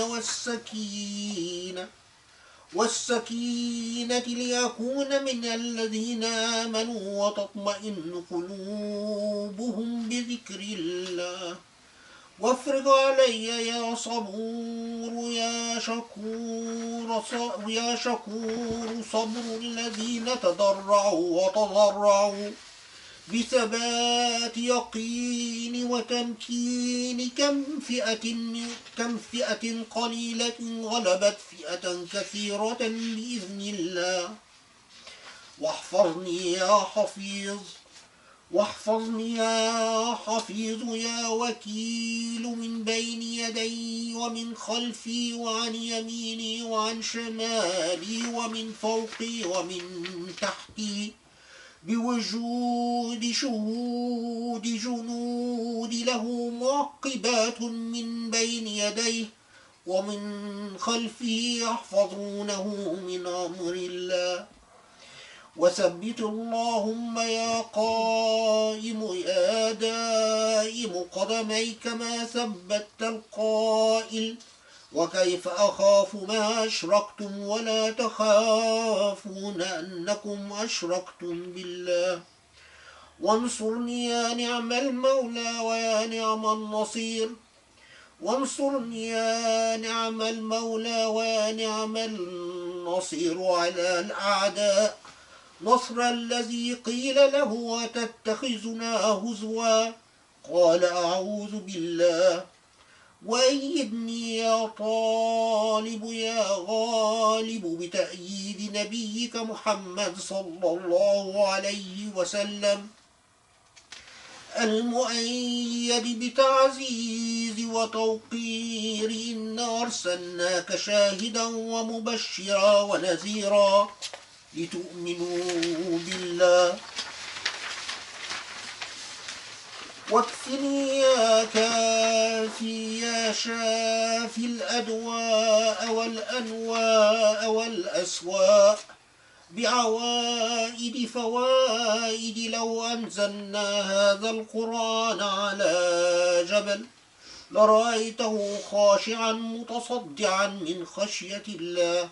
والسكينة ليكون من الذين آمنوا وتطمئن قلوبهم بذكر الله. وافرغ علي يا صبور يا شكور صبر الذين تضرعوا وتضرعوا بثبات يقين وتمكين، كم فئة قليلة غلبت فئة كثيرة بإذن الله. واحفظني يا حفيظ يا وكيل، من بين يدي ومن خلفي وعن يميني وعن شمالي ومن فوقي ومن تحتي، بوجود شهود جنود له معقبات من بين يديه ومن خلفه يحفظونه من أمر الله. وثبت اللهم يا قائم يا دائم قدميك ما ثبت القائل وكيف أخاف ما أشركتم ولا تخافون أنكم أشركتم بالله وانصرني يا نعم المولى ويا نعم النصير وانصرني يا نعم المولى ويا نعم النصير على الأعداء نصر الذي قيل له وتتخذنا هزوا قال أعوذ بالله وأيدني يا طالب يا غالب بتأييد نبيك محمد صلى الله عليه وسلم المؤيد بتعزيز وتوقير إنا أرسلناك شاهدا ومبشرا ونذيرا لتؤمنوا بالله واكفني يا كافي يا شافي الأدواء والأنواء والأسواء بعوائد فوائد لو أنزلنا هذا القرآن على جبل لرأيته خاشعا متصدعا من خشية الله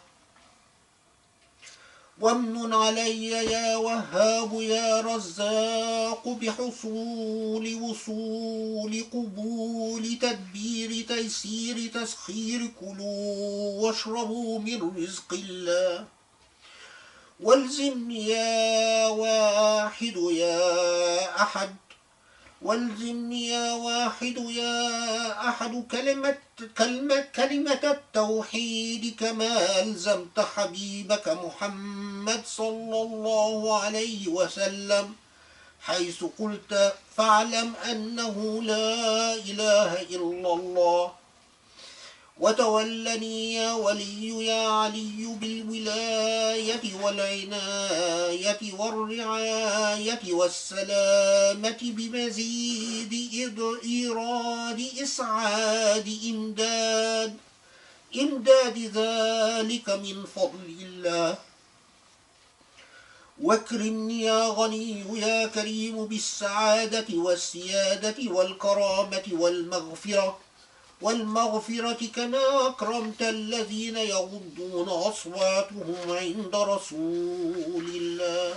وامنن علي يا وهاب يا رزاق بحصول وصول قبول تدبير تيسير تسخير كلوا واشربوا من رزق الله والزمني يا واحد يا أحد والزمني يا واحد يا أحد كلمة التوحيد كما ألزمت حبيبك محمد صلى الله عليه وسلم حيث قلت فاعلم أنه لا إله إلا الله وتولني يا ولي يا علي بالولاية والعناية والرعاية والسلامة بمزيد إيراد إسعاد إمداد ذلك من فضل الله واكرمني يا غني يا كريم بالسعادة والسيادة والكرامة والمغفرة كما أكرمت الذين يغضون أصواتهم عند رسول الله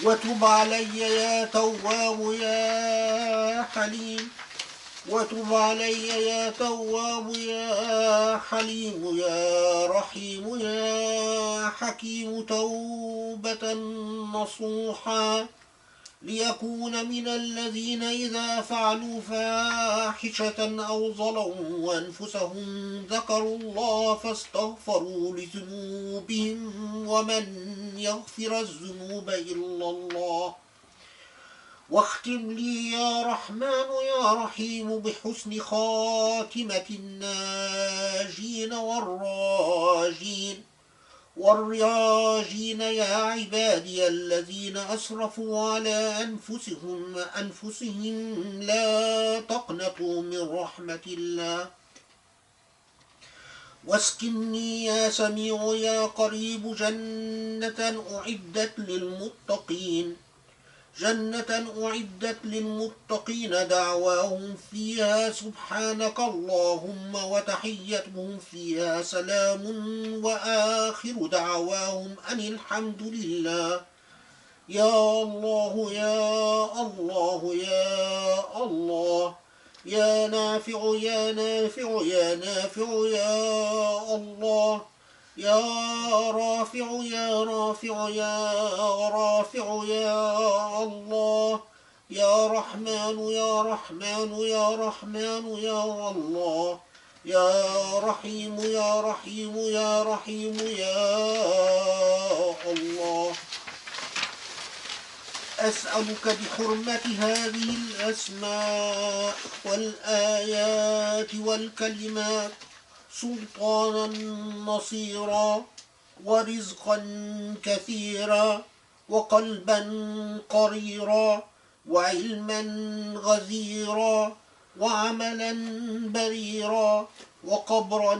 وتب علي يا تواب يا حليم وتب علي يا تواب يا حليم يا رحيم يا حكيم توبة نصوحا ليكون من الذين إذا فعلوا فاحشة أو ظلموا أنفسهم ذكروا الله فاستغفروا لذنوبهم ومن يغفر الذنوب إلا الله واختم لي يا رحمن يا رحيم بحسن خاتمة الناجين والراجين يا عبادي الذين أسرفوا على أنفسهم لا تقنطوا من رحمة الله واسكني يا سميع يا قريب جنة أعدت للمتقين دعواهم فيها سبحانك اللهم وتحيتهم فيها سلام وآخر دعواهم أن الحمد لله يا الله يا الله يا الله يا نافع يا نافع يا نافع يا الله يا رافع يا رافع يا رافع يا الله يا رحمن يا رحمن يا رحمن يا الله يا رحيم يا رحيم يا رحيم يا الله أسألك بحرمة هذه الأسماء والآيات والكلمات سلطانا نصيرا ورزقا كثيرا وقلبا قريرا وعلما غزيرا وعملا بريرا وقبرا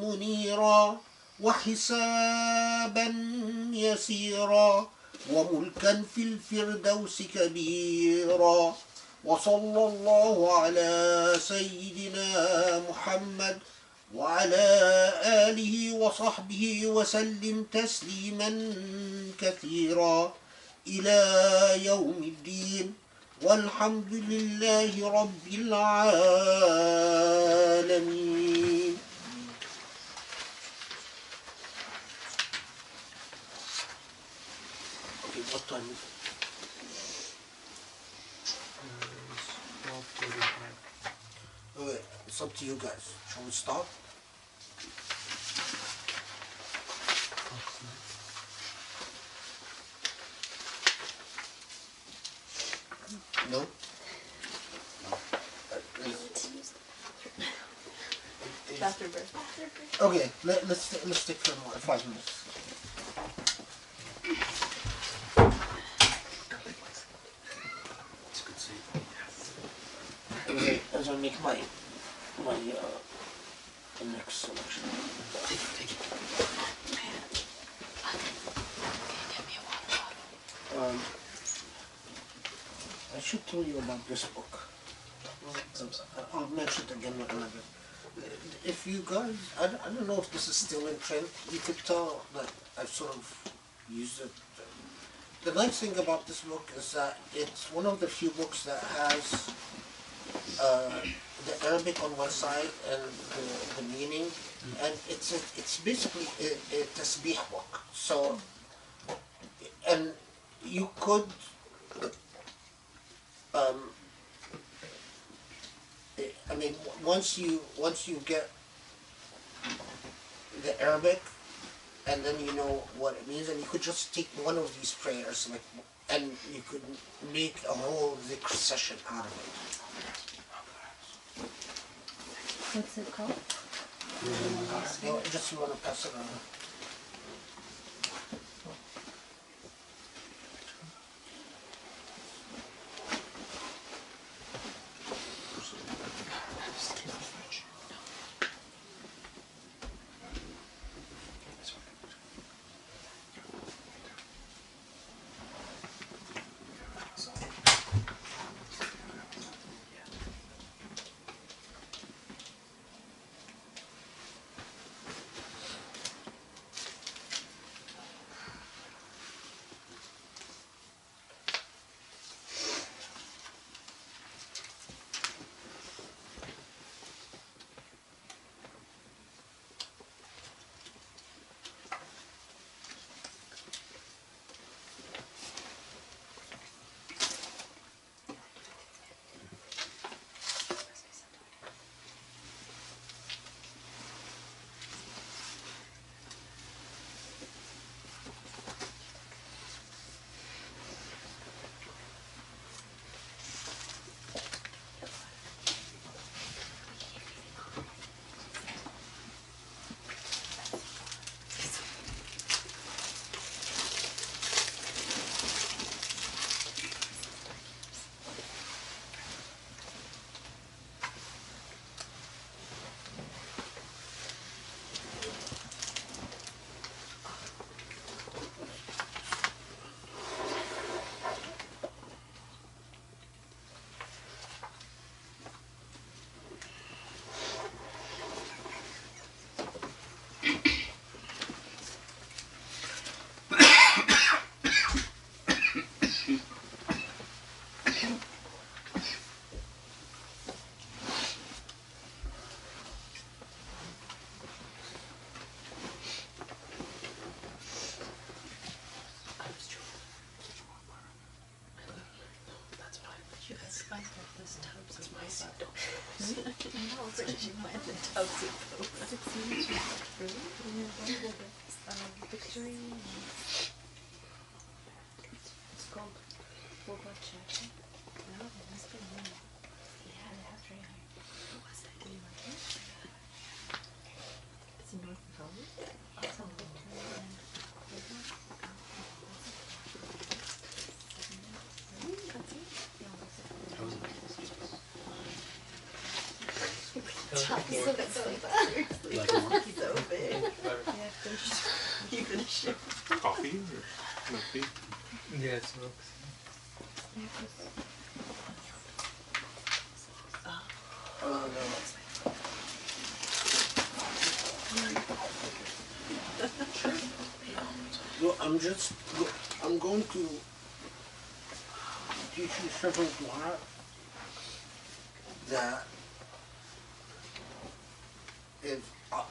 منيرا وحسابا يسيرا وملكا في الفردوس كبيرا وصلى الله على سيدنا محمد وعلى آله وصحبه وسلم تسليما كثيرا إلى يوم الدين والحمد لله رب العالمين. Okay, what time is it? Okay, it's up to you guys. Shall we start? No? Bathroom break. Okay, let's take 5 minutes. As I make my next selection. Take it. I should tell you about this book. I'll mention it again another. If you guys, I don't know if this is still in print. You could tell that I've sort of used it. The nice thing about this book is that it's one of the few books that has the Arabic on one side and the meaning, and it's basically a tasbih book. So, and you could I mean, once you get the Arabic, and then you know what it means, and you could just take one of these prayers, like, and you could make a whole dhikr session out of it. What's it called? Just you want to pass it around. Victory. It's called Boba Check. No, it must be new. Yeah, they have very high. What was it? Do you like it? It's in North Dakota. It's on Victory and Really? That's it? Yeah, that's it. He's so big. Like a monkey. So big. You finish it. Coffee or milk tea? Yeah, it smokes. No. No, I'm going to teach you several dua that if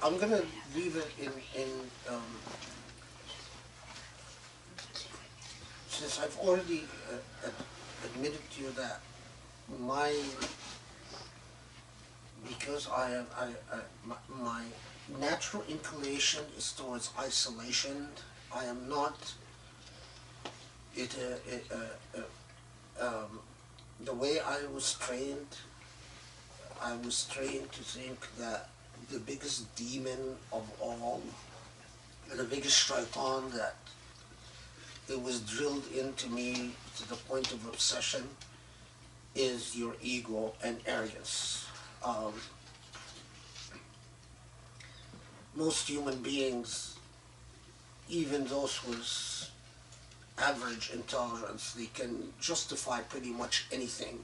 I'm gonna leave it in since I've already admitted to you that because my natural inclination is towards isolation. I am not the way I was trained to think that the biggest demon of all, the biggest shaitan that it was drilled into me to the point of obsession is your ego and arrogance. Most human beings, even those with average intelligence, they can justify pretty much anything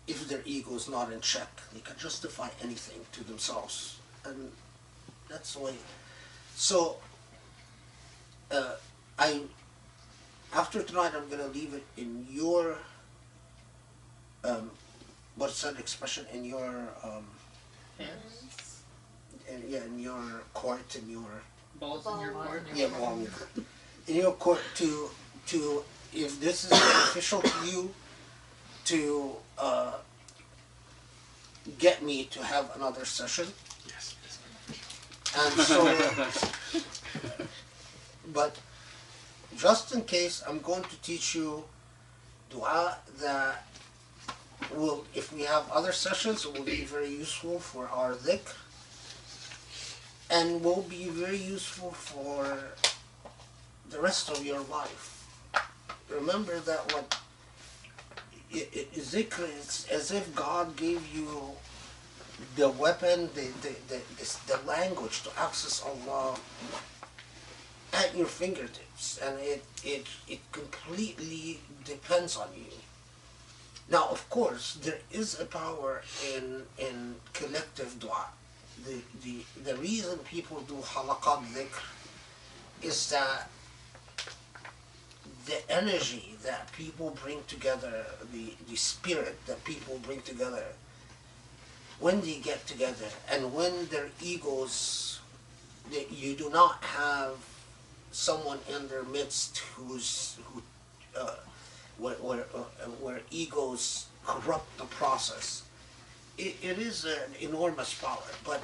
if their ego is not in check. They can justify anything to themselves, and that's the way. So, after tonight, I'm gonna leave it in your what's that expression, in your in your court, in your Balls in your court. yeah, in your court to if this is beneficial to you, to get me to have another session. Yes. And so, but just in case, I'm going to teach you dua that will, if we have other sessions, it will be very useful for our dhikr, and will be very useful for the rest of your life. Remember that what dhikr is as if God gave you the weapon, the language to access Allah at your fingertips, and it completely depends on you. Now, of course, there is a power in collective dua. The reason people do halaqat dhikr is that the energy that people bring together, the spirit that people bring together, when they get together, and when their egos, you do not have someone in their midst where egos corrupt the process. It is an enormous power, but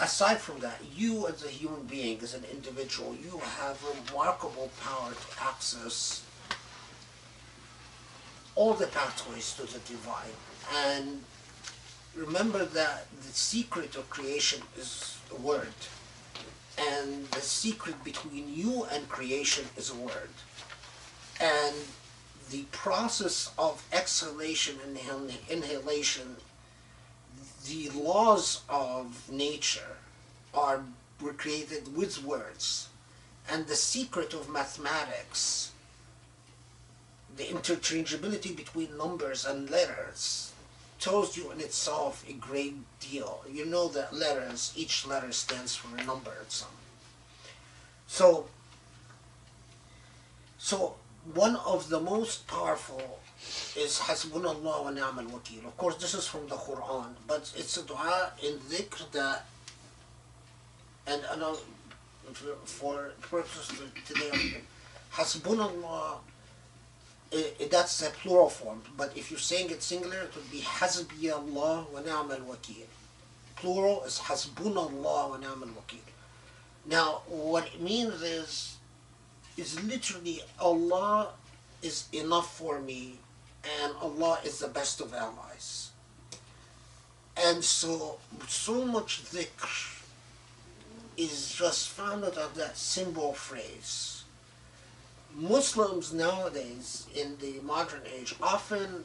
aside from that, you as a human being, as an individual, you have remarkable power to access all the pathways to the divine. And remember that the secret of creation is a word, and the secret between you and creation is a word. And the process of exhalation and inhalation, the laws of nature were created with words. And the secret of mathematics, the interchangeability between numbers and letters, tells you in itself a great deal. You know that letters, each letter stands for a number and some. So one of the most powerful is Hasbunallah wa ni'mal wakeel. Of course, this is from the Quran, but it's a dua in dhikr that, and for purposes today, Hasbunallah, that's the plural form, but if you're saying it singular, it would be Hasbiyallah wa ni'mal wakeel. Plural is Hasbunallah wa ni'mal wakeel. Now, what it means is literally Allah is enough for me, and Allah is the best of allies. And so much dhikr is just founded on that simple phrase. Muslims nowadays, in the modern age, often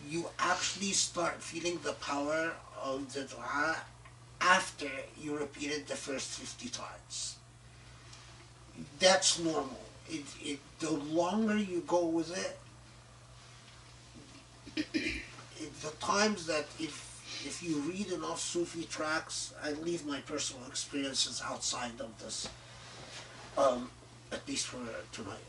you actually start feeling the power of the dua after you repeat it the first 50 times. That's normal. The longer you go with it, the times that if you read enough Sufi tracks, I leave my personal experiences outside of this, at least for tonight.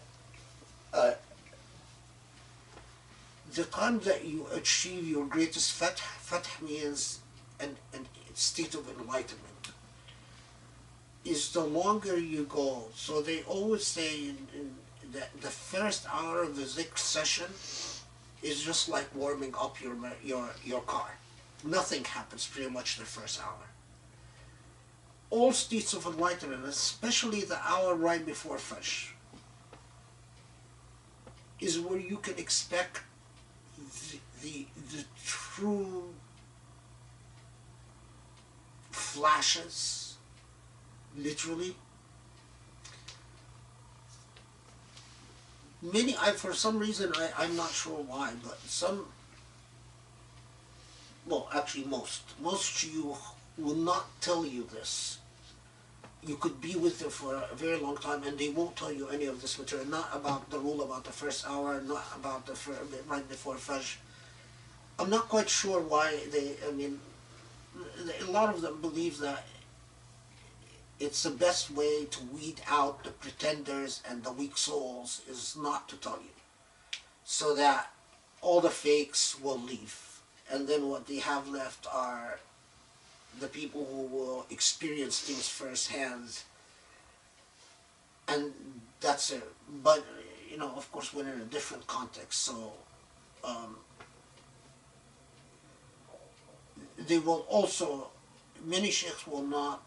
The time that you achieve your greatest fath means an state of enlightenment, is the longer you go. So they always say that the first hour of the zikr session is just like warming up your car. Nothing happens pretty much the first hour. All states of enlightenment, especially the hour right before Fajr, is where you can expect the true flashes, literally. Many, for some reason, I'm not sure why, but actually most you will not tell you this. You could be with them for a very long time and they won't tell you any of this material, not about the rule about the first hour, not about the right before Fajr. I'm not quite sure why a lot of them believe that it's the best way to weed out the pretenders and the weak souls is not to tell you, so that all the fakes will leave, and then what they have left are the people who will experience things firsthand, and that's it. But of course, we're in a different context, so they will also, many sheikhs will not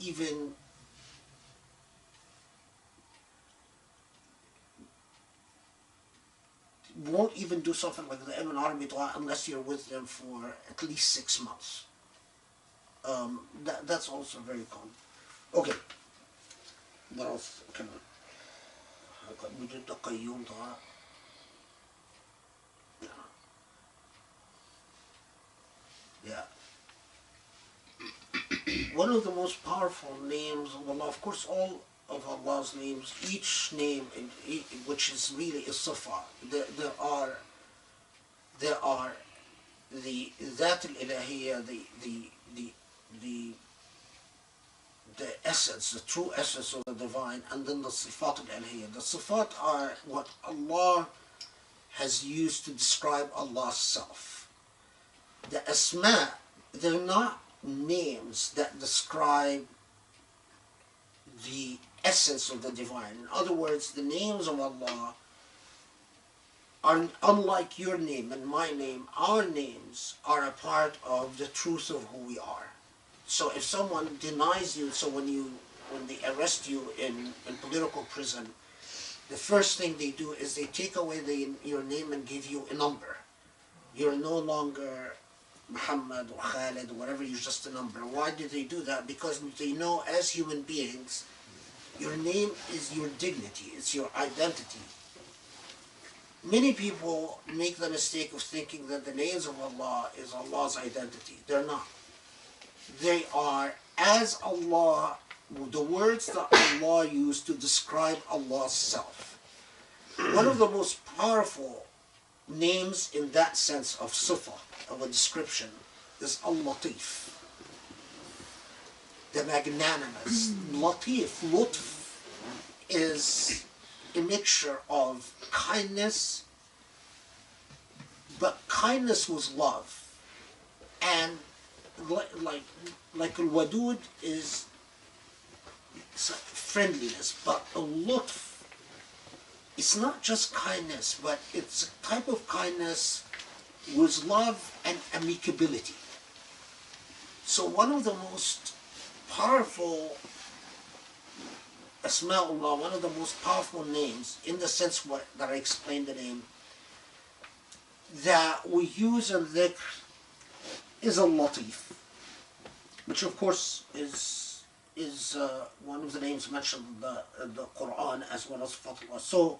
even won't even do something like the Ibn Arabi dua unless you're with them for at least 6 months. That's also very common. Okay. What else can we did the Qayyum dua. Yeah. One of the most powerful names of Allah, of course, all of Allah's names, each name, which is really a sifa, there are the Dhat al-Ilahiyya, the essence, the true essence of the divine, and then the Sifat al-Ilahiyya. The Sifat are what Allah has used to describe Allah's self. The Asma, they're not names that describe the essence of the divine. In other words, the names of Allah are unlike your name and my name. Our names are a part of the truth of who we are. So if someone denies you, so when they arrest you in political prison, the first thing they do is they take away your name and give you a number. You're no longer Muhammad or Khaled or whatever, you're just a number. Why do they do that? Because they know as human beings, your name is your dignity, it's your identity. Many people make the mistake of thinking that the names of Allah is Allah's identity. They're not. They are as Allah, the words that Allah used to describe Allah's self. One of the most powerful names in that sense of sifa, of a description, is Al-Latif, the magnanimous. Latif, lutf, is a mixture of kindness, but kindness was love. And like al-wadud is friendliness, but al-lutf, it's not just kindness, but it's a type of kindness with love and amicability. So one of the most powerful Asma'ullah, one of the most powerful names, in the sense that I explained the name, that we use in dhikr is Al-Latif, which of course is one of the names mentioned in the Quran as well as Fatullah. So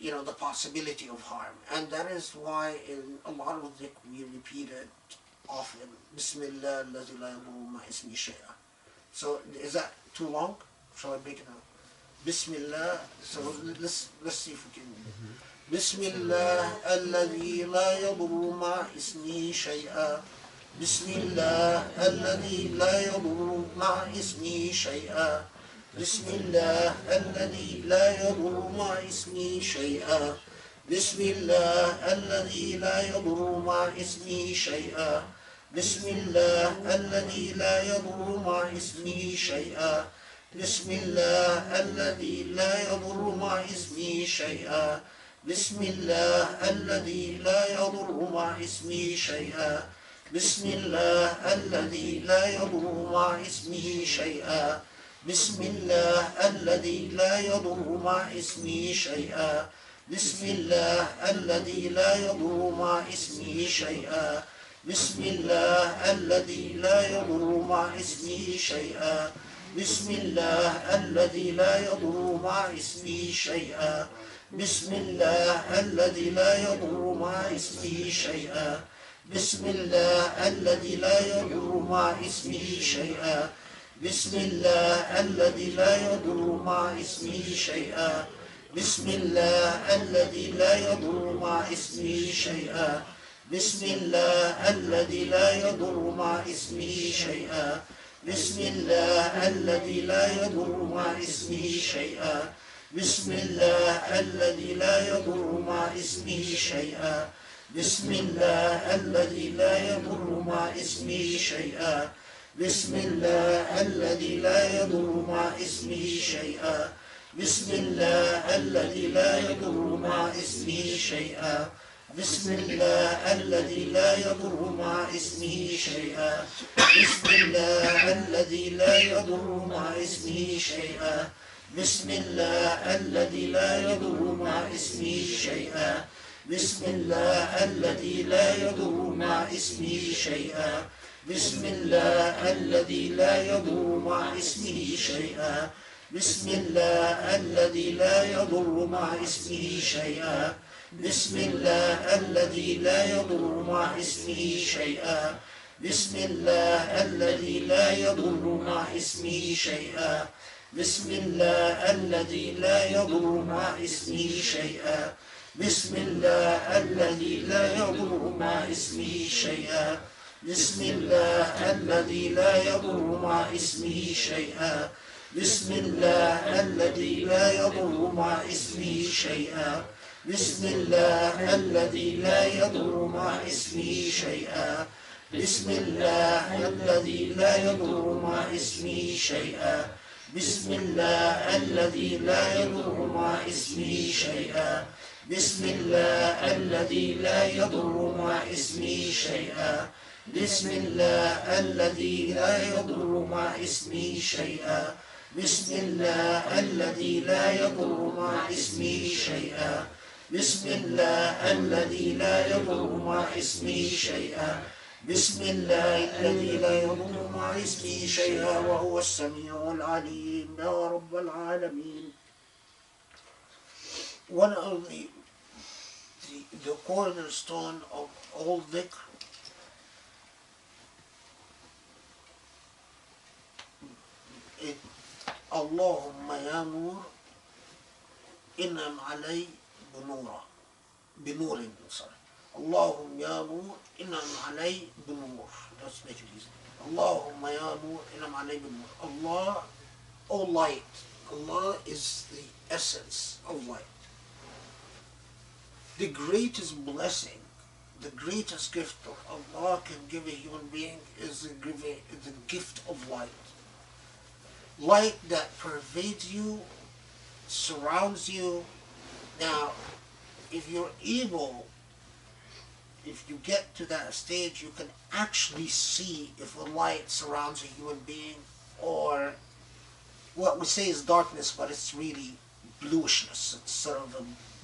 the possibility of harm. And that is why in a lot of dhikr we repeat it often. Bismillah alladhi la yadurru ma ismihi shay'an. So is that too long? Shall I break it up? Bismillah. So let's see if we can. Bismillah alladhi la yadurru ma ismihi shay'an. Bismillah alladhi la yadurru ma ismihi shay'an. Bismillah alladhi la yadurru ma ismihi shay'an. Bismillah alladhi la yadurru ma ismihi shay'an. Bismillah alladhi la yadurru ma ismihi shay'an. Bismillah alladhi la yadurru ma ismihi shay'an. Bismillah alladhi la yadurru ma ismihi shay'an. Bismillah alladhi la yadurru ma ismihi shay'an. Bismillah alladhi la yadurru ma ismihi shay'an. Bismillah alladhi la yadurru ma ismihi shay'an. Bismillah alladhi la yadurru ma ismihi shay'an. Bismillah alladhi la yadurru ma ismihi shay'an. Bismillah alladhi la yadurru ma ismihi shay'an. Bismillah alladhi la yadurru ma ismihi shay'an. Bismillah alladhi la yadurru ma ismihi shay'an. Bismillah alladhi la yadurru ma ismihi shay'an. Bismillah alladhi la yadurru ma ismihi shay'an. Bismillah alladhi la yadurru ma ismihi shay'an. Bismillah alladhi la yadurru ma ismihi shay'an. Bismillah alladhi la yadurru ma ismihi shay'an. Bismillah alladhi la yadurru ma ismihi shay'an. Bismillah alladhi la yadurru ma ismihi shay'an. Bismillah alladhi la yadurru ma ismihi shay'an. Bismillah alladhi la yadurru ma ismihi shay'an. Bismillah alladhi la yadurru ma ismihi shay'an. Bismillah alladhi la yadurru ma ismihi shay'an. Bismillah alladhi la yadurru ma ismihi shay'an. Bismillah alladhi la yadurru ma ismihi shay'an. Bismillah alladhi la yadurru ma ismihi shay'an. Bismillah alladhi la yadurru ma ismihi shay'an. Bismillah alladhi la yadurru ma ismihi shay'an. Bismillah alladhi la yadurru ma ismihi shay'an. Bismillah alladhi la yadurru ma ismihi shay'an. Bismillah alladhi la yadurru ma ismihi shay'an. Bismillah alladhi la yadurru ma ismihi shay'an. Bismillah alladhi la yadurru ma ismihi shay'an. Bismillah alladhi la yadurru ma ismihi shay'an. Bismillah alladhi la yadurru ma ismihi shay'an. Bismillah alladhi la yadurru ma ismihi shay'an. Bismillah alladhi la yadurru ma ismihi shay'an. Bismillah alladhi la yadurru ma ismihi shay'an. Bismillah alladhi la yadurru ma ismihi shay'an wa huwa as-sami'ul 'alim ya rabbal 'alamin. One of the cornerstone of all dhikr is Allahumma ya nur in'am alay binurin. Allahumma ya nur in'am alay binur. Let's make it easy. Allahumma ya nur in'am alay binur. Allah, O light. Allah is the essence of light. The greatest blessing, the greatest gift of Allah can give a human being is the gift of light. Light that pervades you, surrounds you. Now, if you're able, if you get to that stage, you can actually see if a light surrounds a human being, or what we say is darkness, but it's really bluishness. It's sort of a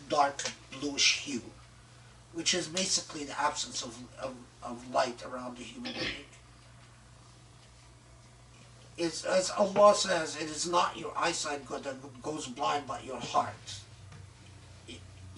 dark bluish hue, which is basically the absence of light around a human being. It's, as Allah says, it is not your eyesight that goes blind, but your heart.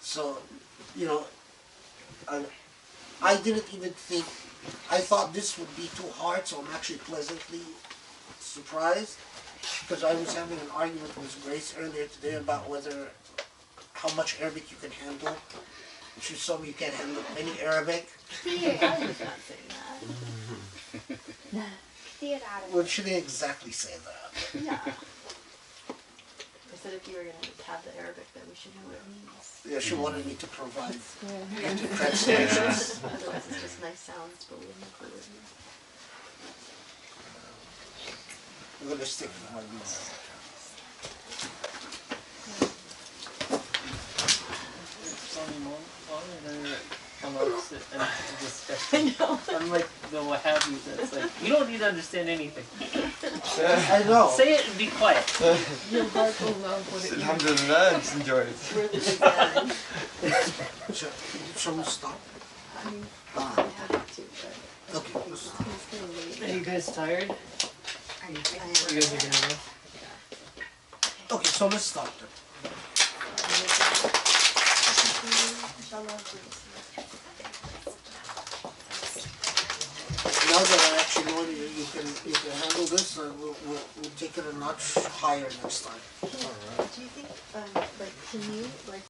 So, you know, I didn't even think, I thought this would be too hard, so I'm actually pleasantly surprised. Because I was having an argument with Grace earlier today about how much Arabic you can handle. She told me you can't handle any Arabic. Yeah, I was not saying that. Well, she didn't exactly say that. Yeah. I said if you were going to have the Arabic, then we should know what it means. Yeah, she wanted me to provide Yeah. translations. Otherwise, it's just nice sounds, but we have no clue what it means. I'm going to stick with my rule. Only longer come up and discuss. I know. Unlike the Wahhabis, that's like, you don't need to understand anything. I know. Say it and be quiet. Your heart will love what it means. Alhamdulillah, I just enjoyed it. We're the design. Shall we stop? I mean, I have to, but Okay. Let's stop. he's going to Are leave. you guys tired? I You guys are gonna go? Okay, so let's stop then. Now that I actually know you can handle this, we'll take it a notch higher next time. Do you think, like, can you, like,